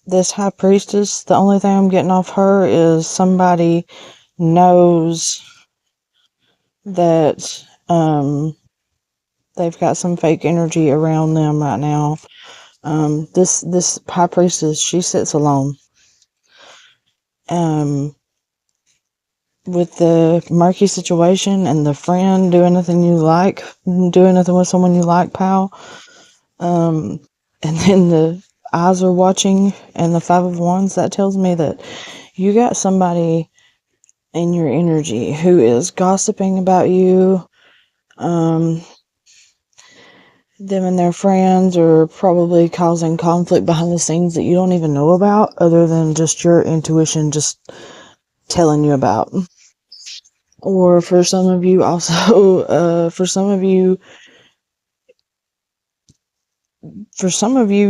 this High Priestess, the only thing I'm getting off her is somebody knows that, they've got some fake energy around them right now. This High Priestess, she sits alone. With the murky situation and the friend doing nothing with someone you like, pal. And then the eyes are watching and the Five of Wands, that tells me that you got somebody in your energy who is gossiping about you. Them and their friends are probably causing conflict behind the scenes that you don't even know about, other than just your intuition just telling you about. Or for some of you also, for some of you,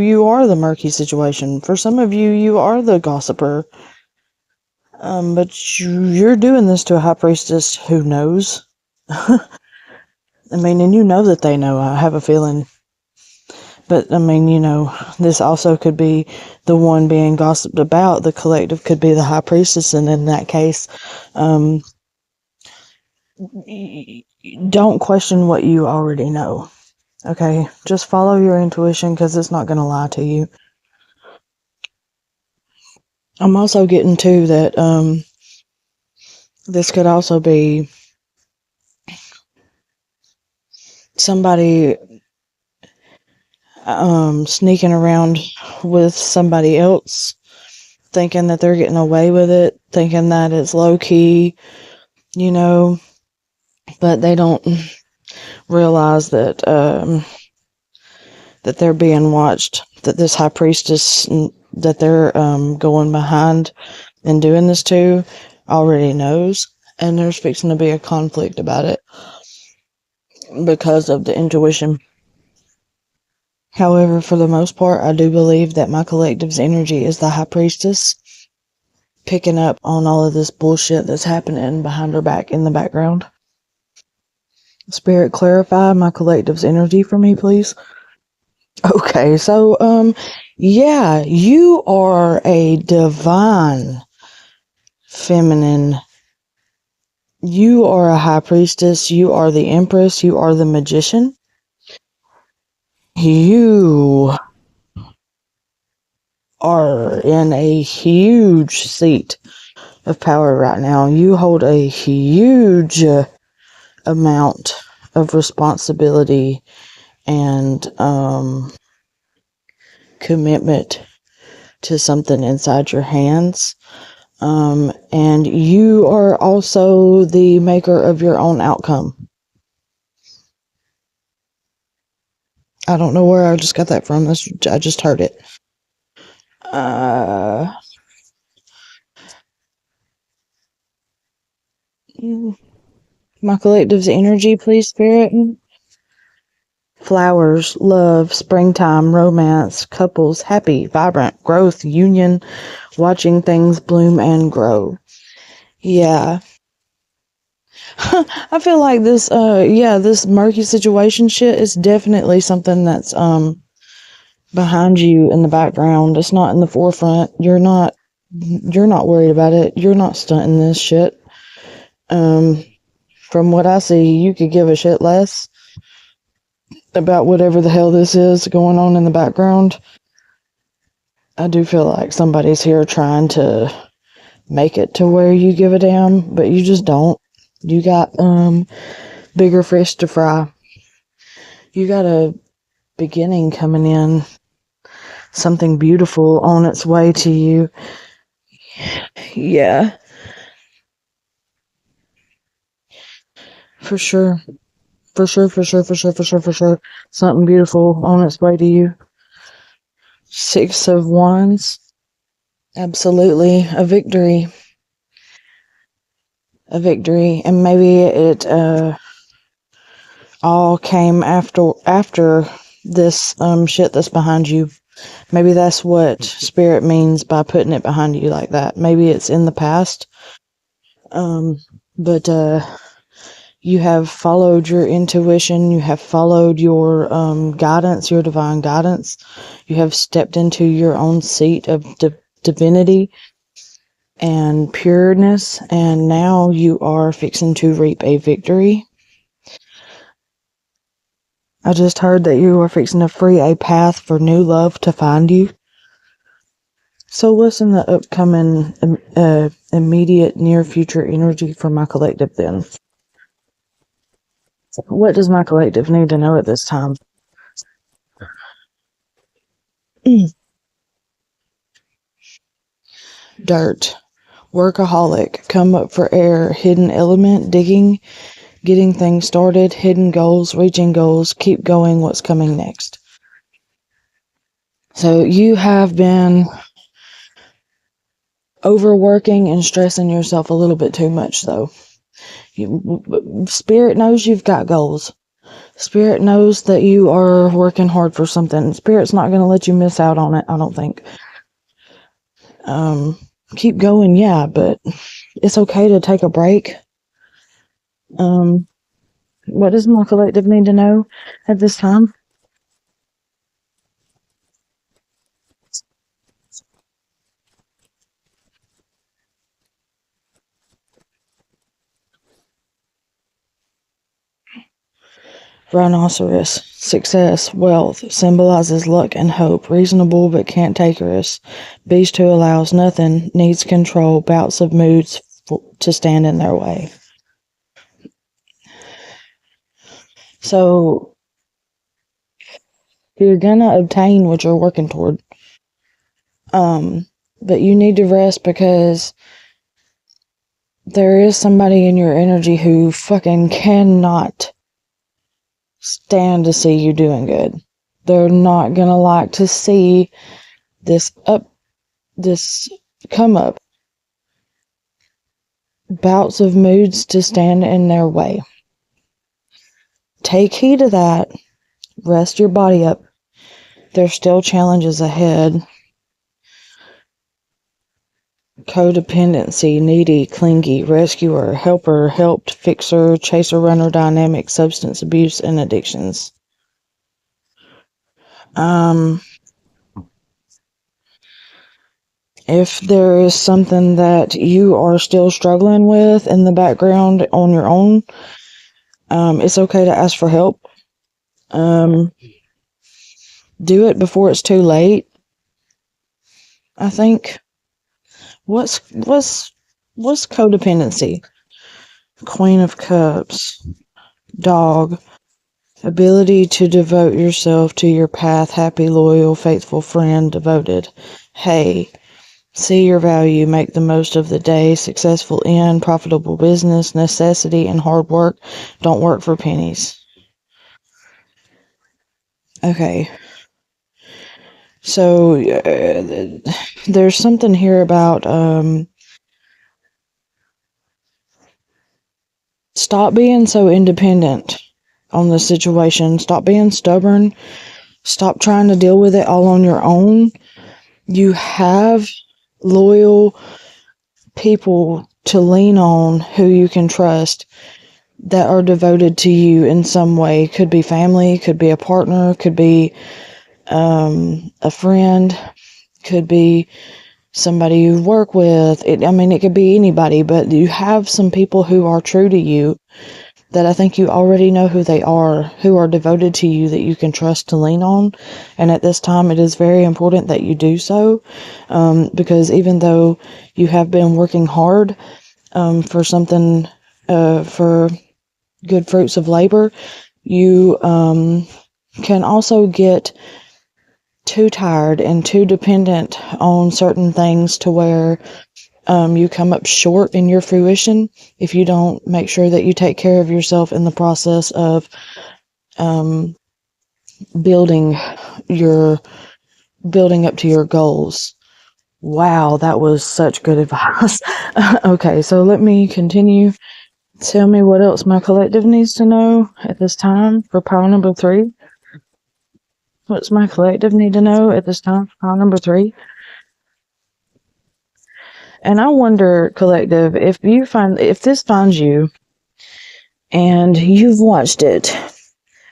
you are the murky situation. For some of you, you are the gossiper. But you're doing this to a High Priestess who knows. I mean, and you know that they know, I have a feeling. But, I mean, this also could be the one being gossiped about. The collective could be the High Priestess, and in that case, don't question what you already know. Okay? Just follow your intuition, because it's not going to lie to you. I'm also getting to that, this could also be somebody sneaking around with somebody else, thinking that they're getting away with it, thinking that it's low key, but they don't realize that that they're being watched, that this High Priestess that they're going behind and doing this to already knows, and there's fixing to be a conflict about it because of the intuition. However, for the most part, I do believe that my collective's energy is the High Priestess picking up on all of this bullshit that's happening behind her back in the background. Spirit, clarify my collective's energy for me, please. Okay, so, yeah, you are a divine feminine. You are a High Priestess. You are the Empress. You are the Magician. You are in a huge seat of power right now. You hold a huge amount of responsibility and commitment to something inside your hands. And you are also the maker of your own outcome. I don't know where I just got that from. I just heard it. Uh, my collective's energy, please, Spirit. Flowers, love, springtime, romance, couples, happy, vibrant, growth, union, watching things bloom and grow. Yeah. I feel like this murky situation shit is definitely something that's behind you in the background. It's not in the forefront. You're not worried about it. You're not stunting this shit. Um from what I see, you could give a shit less about whatever the hell this is going on in the background. I do feel like somebody's here trying to make it to where you give a damn, but you just don't. You got bigger fish to fry. You got a beginning coming in, something beautiful on its way to you. Yeah, for sure. For sure, for sure, for sure, for sure, for sure. Something beautiful on its way to you. Six of Wands. Absolutely. A victory. A victory. And maybe it all came after this shit that's behind you. Maybe that's what spirit means by putting it behind you like that. Maybe it's in the past. But you have followed your intuition, you have followed your guidance, your divine guidance. You have stepped into your own seat of divinity and pureness, and now you are fixing to reap a victory. I just heard that you are fixing to free a path for new love to find you. So what's in the upcoming immediate near future energy for my collective then? What does my collective need to know at this time? Dirt. Workaholic. Come up for air. Hidden element. Digging. Getting things started. Hidden goals. Reaching goals. Keep going. What's coming next? So you have been overworking and stressing yourself a little bit too much, though. Spirit knows you've got goals. Spirit knows that you are working hard for something. Spirit's not going to let you miss out on it, I don't think. Keep going, yeah, but it's okay to take a break. What does my collective need to know at this time? Rhinoceros. Success, wealth, symbolizes luck and hope. Reasonable but cantankerous. Beast who allows nothing, needs control, bouts of moods to stand in their way. So you're gonna obtain what you're working toward. But you need to rest because there is somebody in your energy who fucking cannot stand to see you doing good. They're not gonna like to see this come up. Bouts of moods to stand in their way. Take heed of that. Rest your body up. There's still challenges ahead. Codependency, needy, clingy, rescuer, helper, helped, fixer, chaser, runner, dynamic, substance abuse, and addictions. If there is something that you are still struggling with in the background on your own, it's okay to ask for help. Do it before it's too late. I think what's codependency? Queen of Cups, Dog, ability to devote yourself to your path, happy, loyal, faithful friend, devoted. Hey, see your value, make the most of the day, successful in, profitable business, necessity, and hard work. Don't work for pennies. Okay, so there's something here about stop being so independent on the situation. Stop being stubborn. Stop trying to deal with it all on your own. You have loyal people to lean on who you can trust that are devoted to you in some way. Could be family, could be a partner, could be a friend, could be somebody you work with. It could be anybody, but you have some people who are true to you that I think you already know who they are, who are devoted to you that you can trust to lean on. And at this time, it is very important that you do so, because even though you have been working hard for something, for good fruits of labor, you can also get too tired and too dependent on certain things to where you come up short in your fruition if you don't make sure that you take care of yourself in the process of um, building your building up to your goals. Wow, that was such good advice. Okay, so let me continue. Tell me what else my collective needs to know at this time for pile number 3. What's my collective need to know at this time for pile number 3? And I wonder, collective, if this finds you and you've watched it,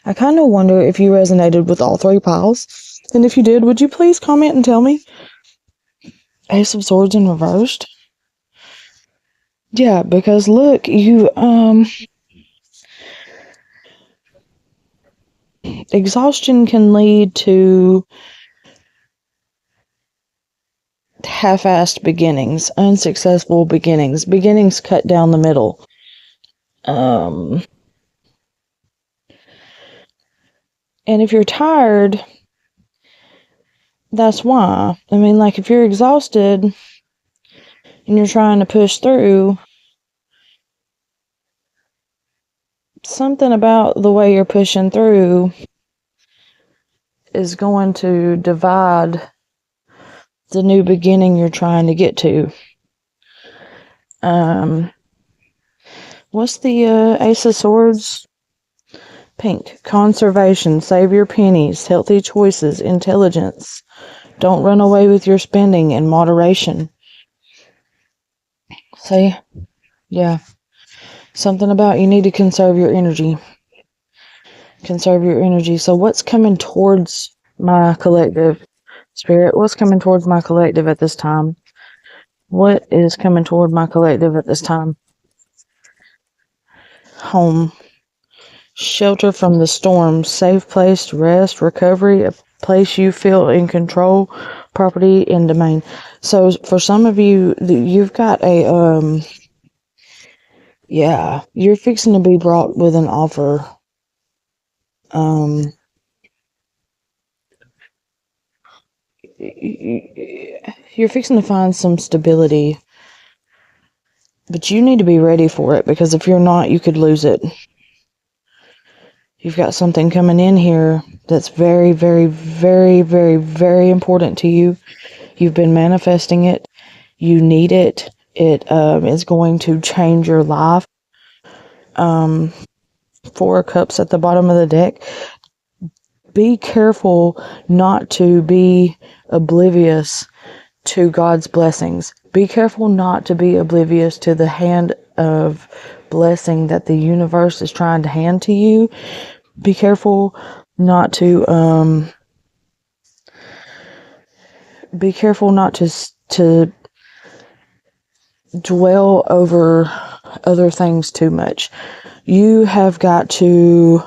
I kind of wonder if you resonated with all 3 piles. And if you did, would you please comment and tell me? Ace of Swords in reversed. Yeah, because look, exhaustion can lead to half-assed beginnings, unsuccessful beginnings, beginnings cut down the middle. And if you're tired, that's why. Like if you're exhausted and you're trying to push through, something about the way you're pushing through is going to divide the new beginning you're trying to get to. What's the Ace of Swords? Pink. Conservation. Save your pennies. Healthy choices. Intelligence. Don't run away with your spending in moderation. See? Yeah. Something about you need to conserve your energy. Conserve your energy. So what's coming towards my collective? Spirit, what's coming towards my collective at this time? What is coming toward my collective at this time? Home. Shelter from the storm. Safe place to rest. Recovery. A place you feel in control. Property and domain. So for some of you, you've got a, you're fixing to be brought with an offer. You're fixing to find some stability, but you need to be ready for it, because if you're not, you could lose it. You've got something coming in here that's very, very, very, very, very important to you. You've been manifesting it. You need it. It is going to change your life. 4 of Cups at the bottom of the deck. Be careful not to be oblivious to God's blessings. Be careful not to be oblivious to the hand of blessing that the universe is trying to hand to you. Be careful not to to dwell over other things too much. You have got to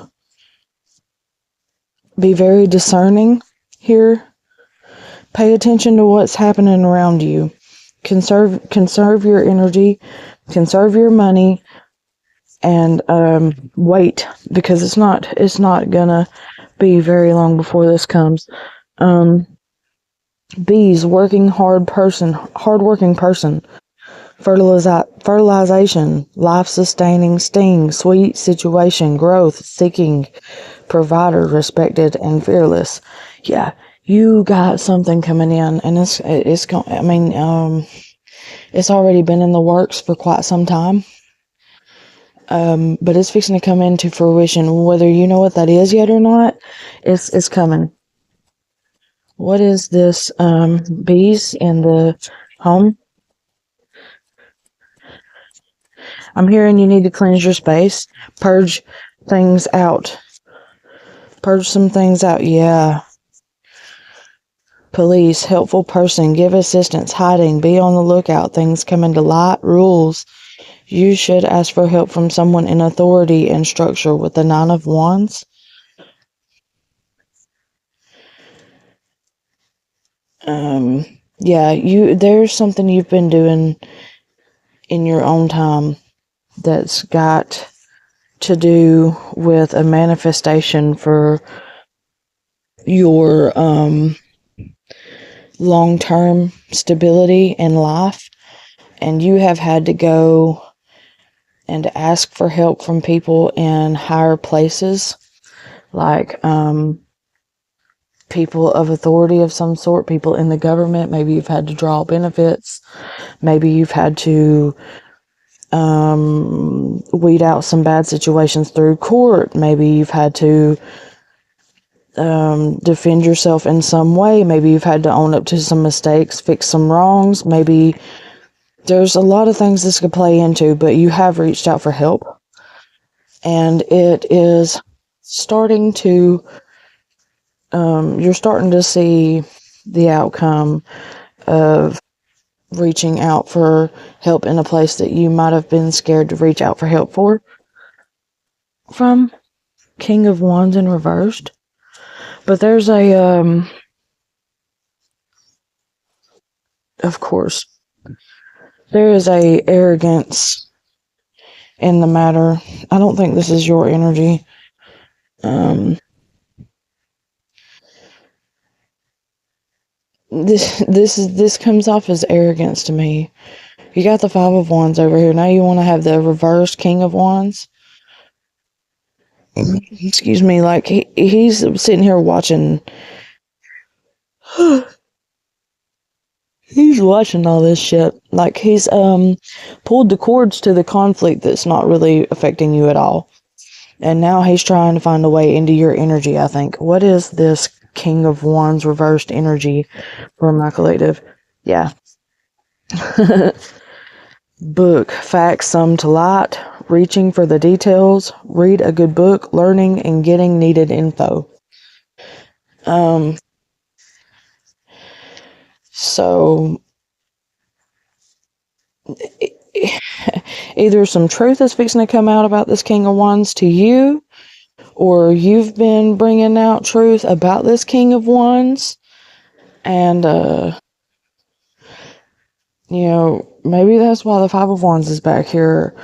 be very discerning here, Pay attention to what's happening around you. Conserve your energy, conserve your money, and wait, because it's not gonna be very long before this comes. Um, bees, hard working person. Fertilization, life sustaining sting, sweet situation, growth seeking, provider, respected and fearless. Yeah, you got something coming in, and it's going. I mean, it's already been in the works for quite some time. But it's fixing to come into fruition. Whether you know what that is yet or not, it's coming. What is this? Bees in the home. I'm hearing you need to cleanse your space, purge things out, purge some things out. Yeah. Police, helpful person, give assistance, hiding, be on the lookout, things coming to light, rules. You should ask for help from someone in authority and structure with the Nine of Wands. Um, yeah, there's something you've been doing in your own time that's got to do with a manifestation for your long-term stability in life, and you have had to go and ask for help from people in higher places, like people of authority of some sort, people in the government. Maybe you've had to draw benefits. Maybe you've had to weed out some bad situations through court. Maybe you've had to defend yourself in some way. Maybe you've had to own up to some mistakes, fix some wrongs. Maybe there's a lot of things this could play into, but you have reached out for help, and it is starting to, you're starting to see the outcome of reaching out for help in a place that you might have been scared to reach out for help from. King of Wands in reversed. But there's of course, there is a arrogance in the matter. I don't think this is your energy. Um, this comes off as arrogance to me. You got the Five of Wands over here. Now you want to have the reversed King of Wands. Excuse me, like he's sitting here watching. He's watching all this shit. Like he's pulled the cords to the conflict that's not really affecting you at all. And now he's trying to find a way into your energy, I think. What is this King of Wands reversed energy for my collective? Yeah. Book, facts summed to light, reaching for the details, read a good book, learning and getting needed info. Um, so either some truth is fixing to come out about this King of Wands to you, or you've been bringing out truth about this King of Wands, and maybe that's why the Five of Wands is back here.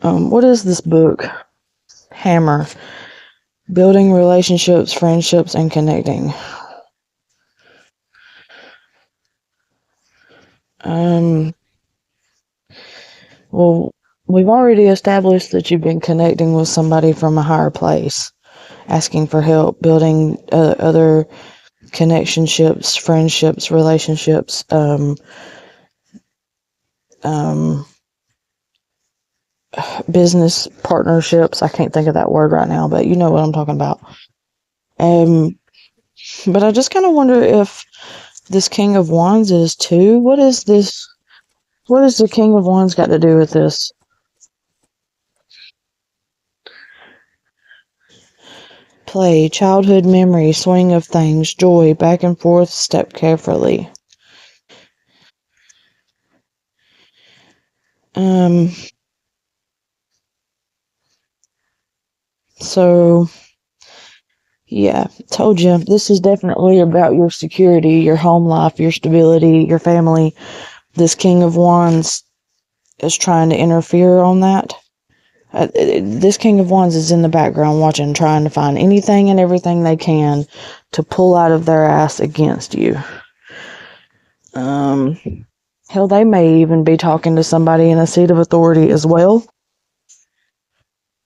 What is this book? Hammer. Building relationships, friendships, and connecting. Um, well, we've already established that you've been connecting with somebody from a higher place, asking for help, building other connectionships, friendships, relationships, um, business partnerships. I can't think of that word right now, but you know what I'm talking about. Um, but I just kind of wonder if this King of Wands is too. What is this? What has the King of Wands got to do with this? Play, childhood memory, swing of things, joy, back and forth, step carefully. Um, so Yeah, told you. This is definitely about your security, your home life, your stability, your family. This King of Wands is trying to interfere on that. This King of Wands is in the background watching, trying to find anything and everything they can to pull out of their ass against you. Um, Hell, they may even be talking to somebody in a seat of authority as well.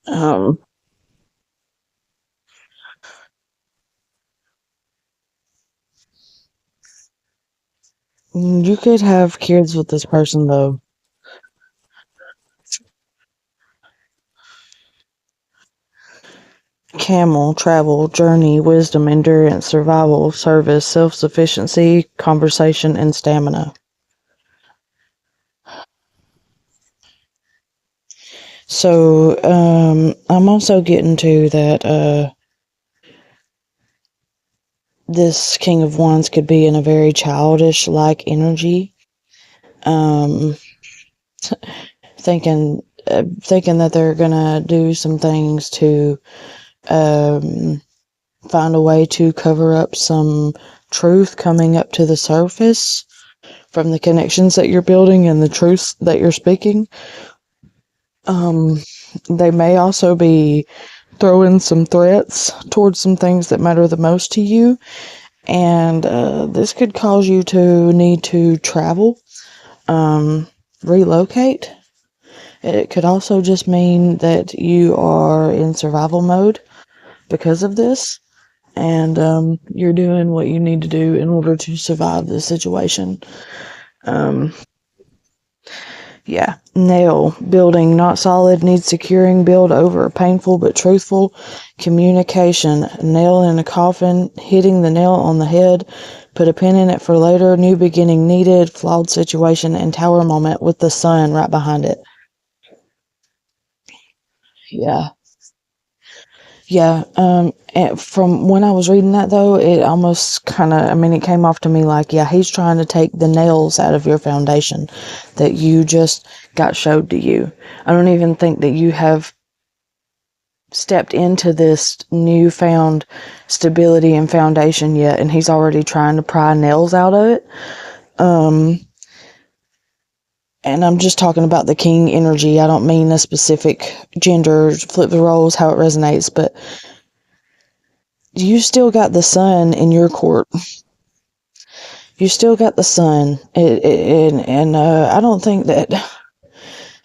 Um, you could have kids with this person though. Camel, travel, journey, wisdom, endurance, survival, service, self-sufficiency, conversation, and stamina. So, I'm also getting to that, this King of Wands could be in a very childish-like energy. Um, thinking that they're gonna do some things to, um, find a way to cover up some truth coming up to the surface from the connections that you're building and the truths that you're speaking. Um, they may also be throwing some threats towards some things that matter the most to you, and this could cause you to need to travel, um, relocate. It could also just mean that you are in survival mode because of this, and you're doing what you need to do in order to survive this situation. Um, Yeah. Nail. Building not solid, needs securing, build over. Painful but truthful. Communication. Nail in a coffin, hitting the nail on the head. Put a pin in it for later. New beginning needed. Flawed situation and tower moment with the sun right behind it. Yeah. Yeah. And from when I was reading that though, it almost kind of, I mean, it came off to me like, yeah, he's trying to take the nails out of your foundation that you just got showed to you. I don't even think that you have stepped into this newfound stability and foundation yet, and he's already trying to pry nails out of it. Um, and I'm just talking about the king energy. I don't mean a specific gender, flip the roles, how it resonates, but you still got the sun in your court. You still got the sun. I don't think that,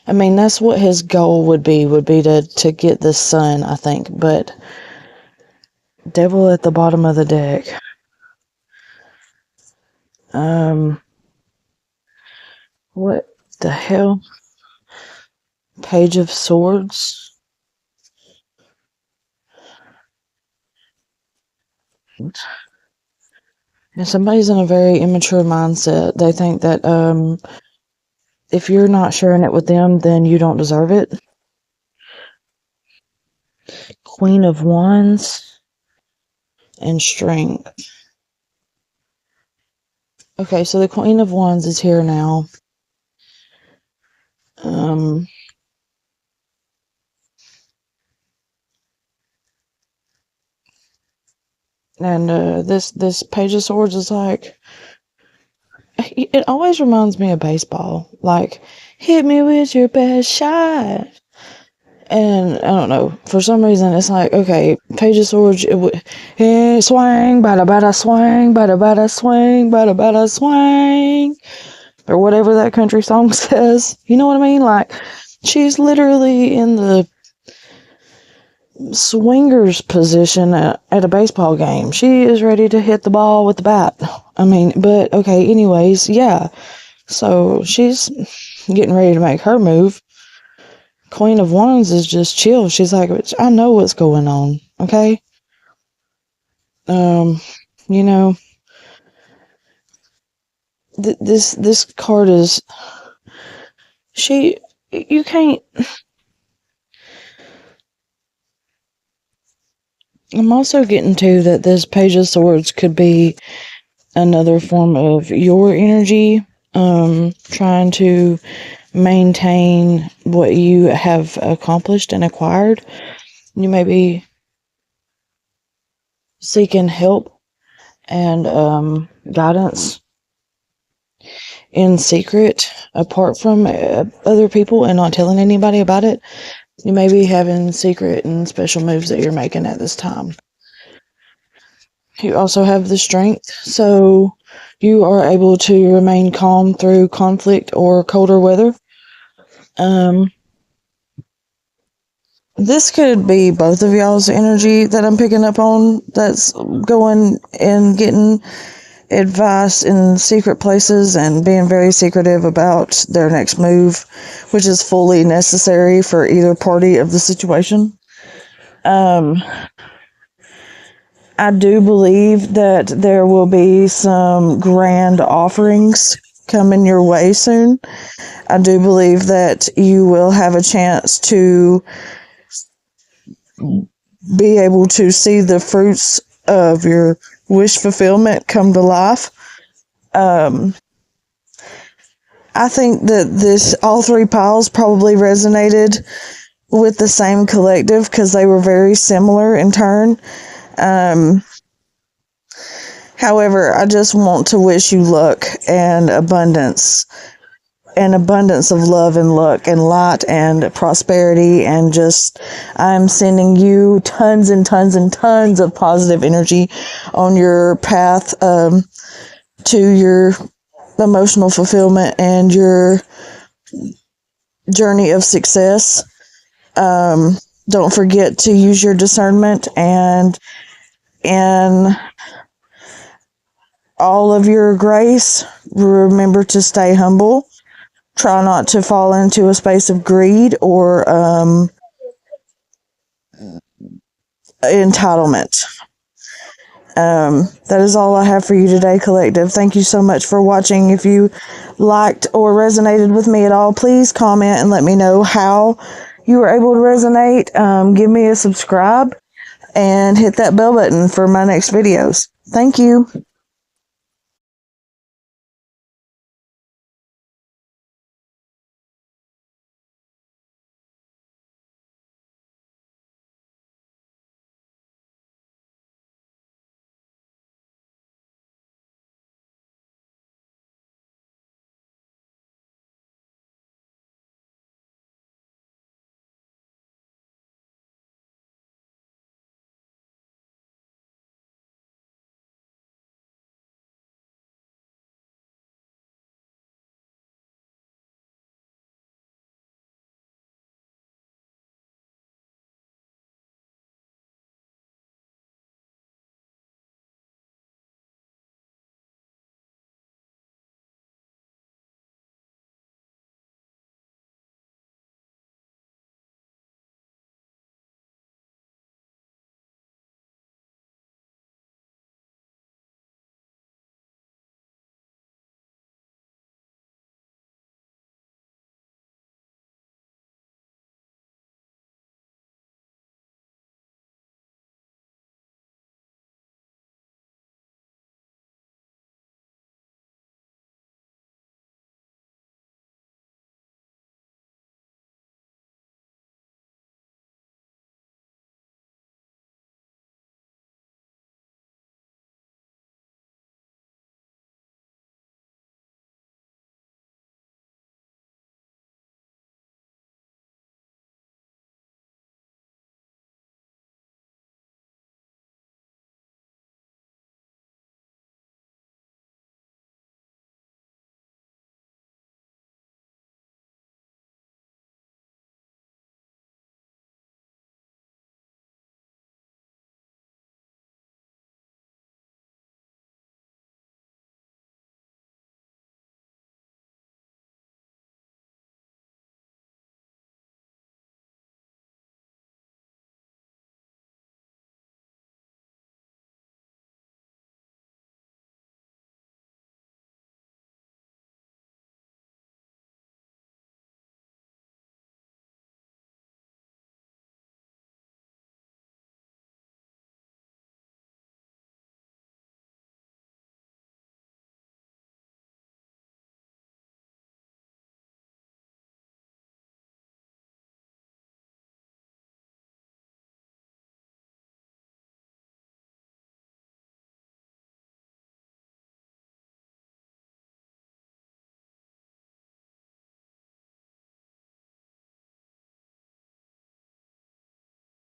I mean, that's what his goal would be to get this sun, I think, but devil at the bottom of the deck. Um, what the hell? Page of Swords. And somebody's in a very immature mindset. They think that if you're not sharing it with them, then you don't deserve it. Queen of Wands and Strength. Okay, so the Queen of Wands is here now. Um, and this Page of Swords is like, it always reminds me of baseball. Like, hit me with your best shot. And I don't know, for some reason, it's like, okay, Page of Swords, hey, swing, bada bada swing, bada bada swing, bada bada swing, or whatever that country song says. You know what I mean? Like, she's literally in the swingers position at a baseball game. She is ready to hit the ball with the bat. I mean, but okay, anyways, yeah. So she's getting ready to make her move. Queen of Wands is just chill. She's like, I know what's going on. Okay. Um, you know, this card is, she, you can't. I'm also getting to that this Page of Swords could be another form of your energy, trying to maintain what you have accomplished and acquired. You may be, seeking help and guidance in secret apart from other people and not telling anybody about it. You may be having secret and special moves that you're making at this time. You also have the strength, so you are able to remain calm through conflict or colder weather. Um, this could be both of y'all's energy that I'm picking up on that's going and getting advice in secret places and being very secretive about their next move, which is fully necessary for either party of the situation. Um, I do believe that there will be some grand offerings coming your way soon. I do believe that you will have a chance to be able to see the fruits of your wish fulfillment come to life. Um, I think that this all three piles probably resonated with the same collective because they were very similar in turn. Um, However, I just want to wish you luck and abundance. An abundance of love and luck and light and prosperity, and just I'm sending you tons and tons and tons of positive energy on your path to your emotional fulfillment and your journey of success. Don't forget to use your discernment, and in all of your grace, remember to stay humble. Try not to fall into a space of greed or entitlement. That is all I have for you today, Collective. Thank you so much for watching. If you liked or resonated with me at all, please comment and let me know how you were able to resonate. Give me a subscribe and hit that bell button for my next videos. Thank you.